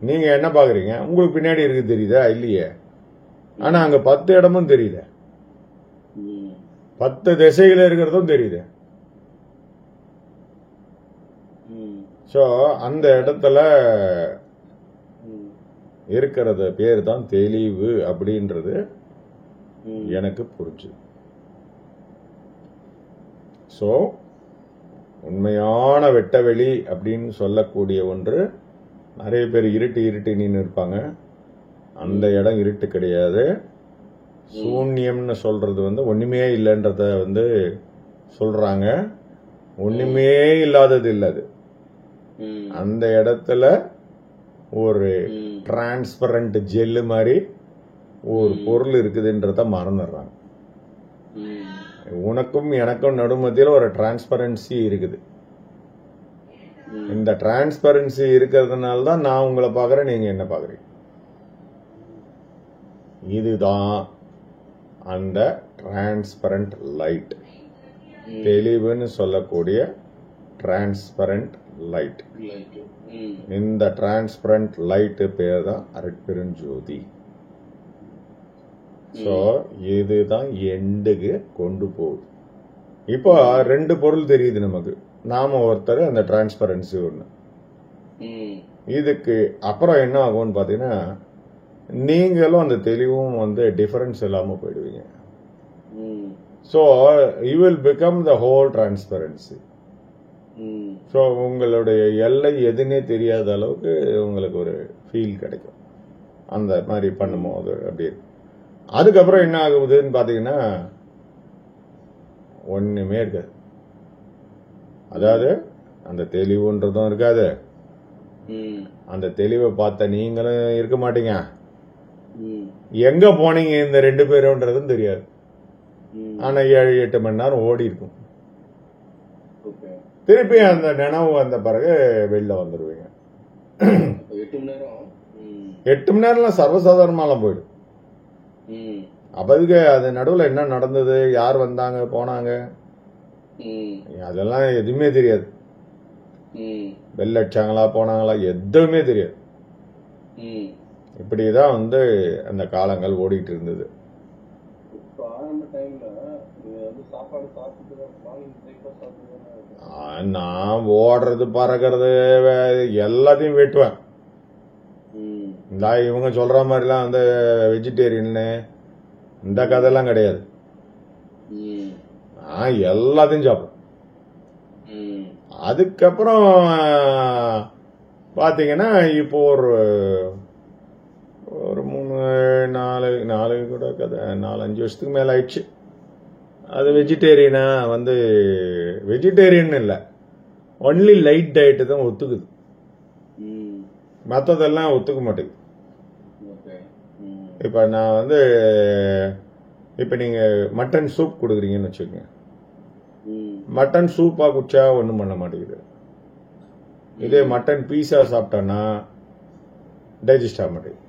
Speaker 1: நீங்க என்ன பாக்குறீங்க? உங்களுக்கு பின்னாடி இருக்கு தெரியுதா? இல்லையே. ஆனா அங்க 10 இடமும் தெரியுது, 10 திசைகள் இருக்கிறதும் தெரியுது. சோ அந்த இடத்துல இருக்கிறது பேர் தான் தெளிவு அப்படின்றது எனக்கு புரிஞ்சு. சோ உண்மையான வெட்டவெளி அப்படின்னு சொல்லக்கூடிய ஒன்று, நிறைய பேர் இருட்டு நின்று இருப்பாங்க. அந்த இடம் இருட்டு கிடையாது. சூன்யம்னு சொல்றது வந்து ஒண்ணுமே இல்லைன்றத வந்து சொல்றாங்க. ஒண்ணுமே இல்லாதது இல்லது. அந்த இடத்துல ஒரு டிரான்ஸ்பரண்ட் ஜெல்லு மாதிரி ஒரு பொருள் இருக்குதுன்றத மறந்துடுறாங்க. உனக்கும் எனக்கும் நடுமத்தியில் ஒரு டிரான்ஸ்பரன்சி இருக்குது. இந்த டிரான்ஸ்பரன்சி இருக்கிறதுனால தான் நான் உங்களை பாக்குறேன், நீங்க என்ன பாக்குறீங்க. இதுதான் அந்த டிரான்ஸ்பரண்ட் லைட், தெளிவுன்னு சொல்லக்கூடிய டிரான்ஸ்பரண்ட் லைட். இந்த டிரான்ஸ்பரண்ட் லைட் பேர் தான் அருட்பெருஞ்சோதி. ஸோ இதுதான் எண்டுக்கு கொண்டு போகுது. இப்போ 2 பொருள் தெரியுது நமக்கு. நாம ஒருத்தர், அந்த டிரான்ஸ்பரன்சி ஒன்று. இதுக்கு அப்புறம் என்ன ஆகும்னு பார்த்தீங்கன்னா, நீங்களும் அந்த தெளிவும் டிஃபரன்ஸ் இல்லாம போயிடுவீங்க. So you will become the whole transparency. So உங்களுடைய எல்லை எதுன்னே தெரியாத அளவுக்கு உங்களுக்கு ஒரு ஃபீல் கிடைக்கும் அந்த மாதிரி பண்ணும்போது. அப்படி அதுக்கப்புறம் என்ன ஆகுதுன்னு பார்த்தீங்கன்னா, ஒண்ணுமே இருக்காது. அதாவது அந்த தெளிவுன்றதும் இருக்காது. அந்த தெளிவை பார்த்த நீங்களும் இருக்க மாட்டீங்க. எங்க போனீங்க இந்த 2 பேரும்ன்றதும் தெரியாது. ஆனா 7-8 மணி நேரம் ஓடி இருக்கும். திருப்பி அந்த நினைவு வந்த பிறகு வெளில வந்துருவீங்க. 8 மணி நேரம்லாம் சர்வசாதாரணமாலாம் போயிடும். அப்பதுக்கு அது நடுவில் என்ன நடந்தது, யார் வந்தாங்க போனாங்க, அதெல்லாம் எதுவுமே தெரியாது. பெல் அடிச்சாங்களா போனாங்களா எதுவுமே தெரியாது. இப்படிதான் அந்த காலங்கள் ஓடிட்டு இருந்தது. நான் ஓடுறது பறக்கிறது எல்லாத்தையும் வெட்டுவேன். இந்த இவங்க சொல்ற மாதிரிலாம் வெஜிடேரியன் இந்த கதையெல்லாம் கிடையாது. எல்லாத்தையும் சாப்பிடும். அதுக்கப்புறம் பாத்தீங்கன்னா இப்போ ஒரு 3-4 கூட கதை 4-5 வருஷத்துக்கு மேல ஆயிடுச்சு. அது வெஜிடேரியனா வெஜிடேரியன் இல்ல, ஒன்லி லைட் டயட் தான் ஒத்துக்குது. மற்றதெல்லாம் ஒத்துக்க மாட்டேங்குது. இப்ப நான் இப்ப நீங்க மட்டன் சூப் கொடுக்குறீங்கன்னு வச்சுக்கோங்க. மட்டன் சூப்பா குடிச்சா ஒண்ணும் பண்ண மாட்டேங்குது. இதே மட்டன் பீஸா சாப்பிட்டோன்னா டைஜஸ்ட் ஆக மாட்டேங்குது.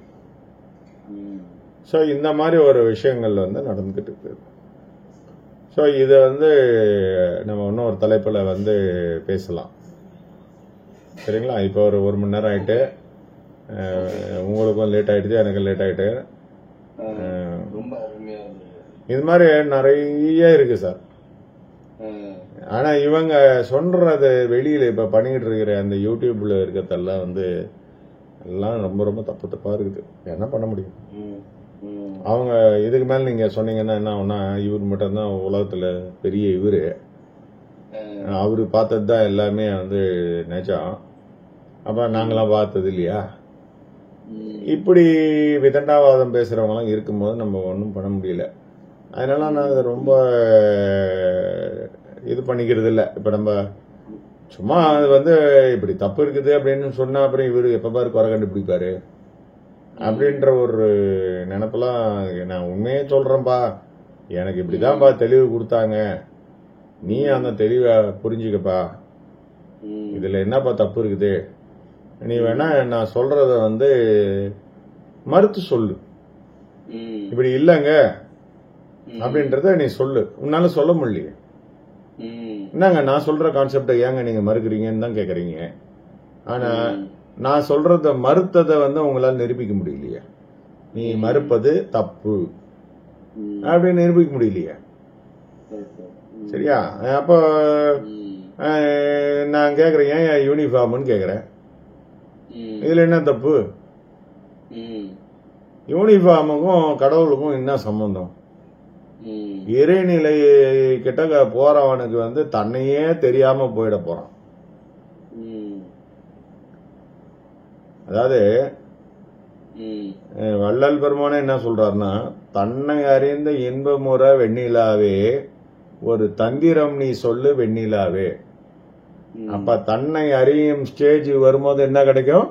Speaker 1: ஸோ இந்த மாதிரி ஒரு விஷயங்கள் நடந்துகிட்டு இருக்குது. ஸோ இதை நம்ம இன்னும் ஒரு தலைப்பில் பேசலாம். சரிங்களா? இப்போ ஒரு 1 மணி நேரம் ஆயிட்டு, உங்களுக்கும் லேட் ஆயிடுச்சு, எனக்கு லேட் ஆயிட்டு. இது மாதிரி நிறைய இருக்கு சார். ஆனா இவங்க சொல்றது வெளியில இப்ப பண்ணிக்கிட்டு இருக்கிற அந்த யூடியூப்ல இருக்கிறதெல்லாம் எல்லாம் ரொம்ப ரொம்ப தப்பு தப்பா இருக்குது. என்ன பண்ண முடியும்? அவங்க இதுக்கு மேல நீங்க சொன்னீங்கன்னா என்ன ஆகும்னா, இவர் மட்டும்தான் உலகத்துல பெரிய இவரு, அவரு பார்த்ததுதான் எல்லாமே நிஜம், அப்ப நாங்களாம் பார்த்தது இல்லையா? இப்படி விதண்டாவாதம் பேசுறவங்க எல்லாம் இருக்கும்போது நம்ம ஒன்றும் பண்ண முடியல. அதனால நான் அதை ரொம்ப இது பண்ணிக்கிறது இல்லை. இப்ப நம்ம சும்மா அது இப்படி தப்பு இருக்குது அப்படின்னு சொன்னா அப்புறம் இவரு எப்ப பாரு குறை கண்டுபிடிப்பாரு அப்படின்ற ஒரு நினைப்பெல்லாம். நான் உண்மையே சொல்றேன்பா, எனக்கு இப்படிதான்ப்பா தெளிவு கொடுத்தாங்க, நீ அந்த தெளிவை புரிஞ்சுக்கப்பா, இதுல என்னப்பா தப்பு இருக்குது, நீ வேணா நான் சொல்றத மறுத்து சொல்லு, இப்படி இல்லங்க அப்படின்றத நீ சொல்லு. உன்னால சொல்ல முடியல, என்னங்க நான் சொல்ற கான்செப்ட ஏங்க நீங்க மறுக்கிறீங்கன்னு தான் கேக்குறீங்க. ஆனா நான் சொல்றத மறுத்ததை உங்களால நிரூபிக்க முடியலையே. நீ மறுப்பது தப்பு அப்படின்னு நிரூபிக்க முடியலையே. சரியா? அப்போ நான் கேக்குறேன், ஏன் யூனிஃபார்ம்னு கேக்குறேன். இதுல என்ன தப்பு? யூனிஃபார்முக்கும் கடவுளுக்கும் என்ன சம்பந்தம்? இறைநிலை கிட்ட போறவனுக்கு தன்னையே தெரியாம போயிட போறான். அதாவது வள்ளல் பெருமானே என்ன சொல்றாருன்னா, தன்னை அறிந்த இன்பமுற வெண்ணிலாவே ஒரு தந்திரம் நீ சொல்லு வெண்ணிலாவே. அப்ப தன்னை அறியும் ஸ்டேஜ் வரும்போது என்ன கிடைக்கும்?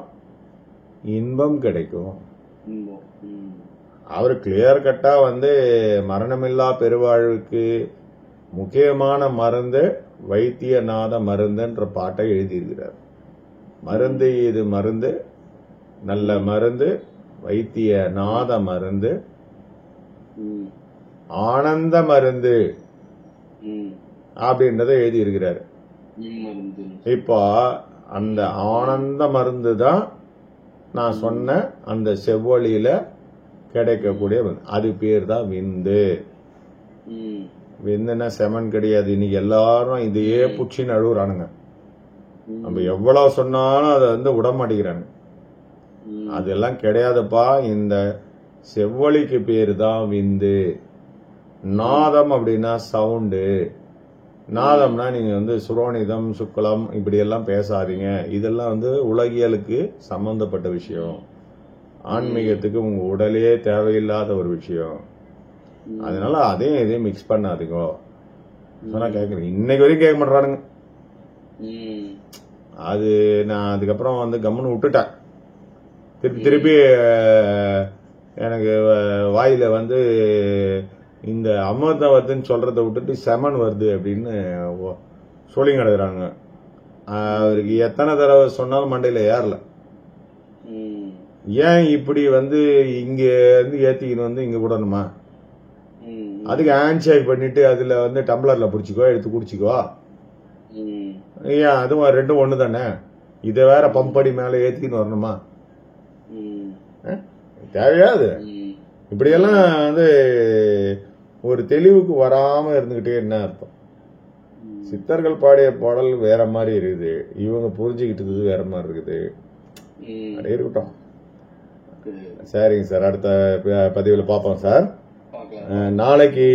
Speaker 1: இன்பம் கிடைக்கும். அவர் கிளியர் கட்டா மரணமில்லா பெருவாழ்வுக்கு முக்கியமான மருந்து வைத்தியநாத மருந்துன்ற பாட்டை எழுதியிருக்கிறார். மருந்து இது மருந்து, நல்ல மருந்து, வைத்தியநாத மருந்து. ஆனந்த மருந்து அப்படின்றத எழுதி இருக்கிறாரு. இப்போ அந்த ஆனந்த மருந்து தான் நான் சொன்ன அந்த செவ்வொளியில கிடைக்கக்கூடிய அது பேர் தான் விந்து. விந்துன்னா செமன் கிடையாது. இன்னைக்கு எல்லாரும் இதையே புச்சி நழுவுறானுங்க. நம்ம எவ்வளவு சொன்னாலும் அதை விட மாட்டேங்கிறானுங்க. அதெல்லாம் கிடையாதுப்பா. இந்த செவ்வொளிக்கு பேரு தான் விந்து. நாதம் அப்படின்னா சவுண்டு. நாதம்னா நீங்க சுரோனிதம் சுக்லம் இப்படி எல்லாம் பேசாதீங்க. இதெல்லாம் உலகியலுக்கு சம்பந்தப்பட்ட விஷயம். ஆன்மீகத்துக்கு உங்க உடலே தேவையில்லாத ஒரு விஷயம். அதனால அதையும் இதையும் மிக்ஸ் பண்ணாதீங்க. சொன்னா கேக்குறேன். இன்னைக்கு வரைக்கும் கேட்க மாட்டானுங்க. அது நான் அதுக்கப்புறம் கம்முன்னு விட்டுட்டேன். திருப்பி திருப்பி எனக்கு வாயில இந்த அமிர்தவத்துன்னு சொல்றதை விட்டுட்டு செமன் வருது அப்படின்னு சொல்லி கிடக்குறாங்க. அவருக்கு எத்தனை தடவை சொன்னாலும் மண்டையில ஏறல. ஏன் இப்படி இங்க இருந்து ஏத்திக்கின்னு இங்க விடணுமா? அதுக்கு ஹேண்ட் ஷேக் பண்ணிட்டு அதுல டம்ளர்ல புடிச்சுக்கோ, எடுத்து குடிச்சுக்கோ. ஏன் அதுவும் ரெண்டும் ஒண்ணு தானே. இத வேற பம்படி மேல ஏத்திக்கின்னு வரணுமா? தேவையாது. இப்படியெல்லாம் ஒரு தெளிவுக்கு வராம இருந்துகிட்டே என்ன அர்த்தம்? சித்தர்கள் பாடிய பாடல் வேற மாதிரி இருக்குது, இவங்க புரிஞ்சுக்கிட்டு வேற மாதிரி இருக்குது. அப்படியே இருக்கட்டும். சரிங்க சார், அடுத்த பதிவுல பாப்போம் சார். நாளைக்கு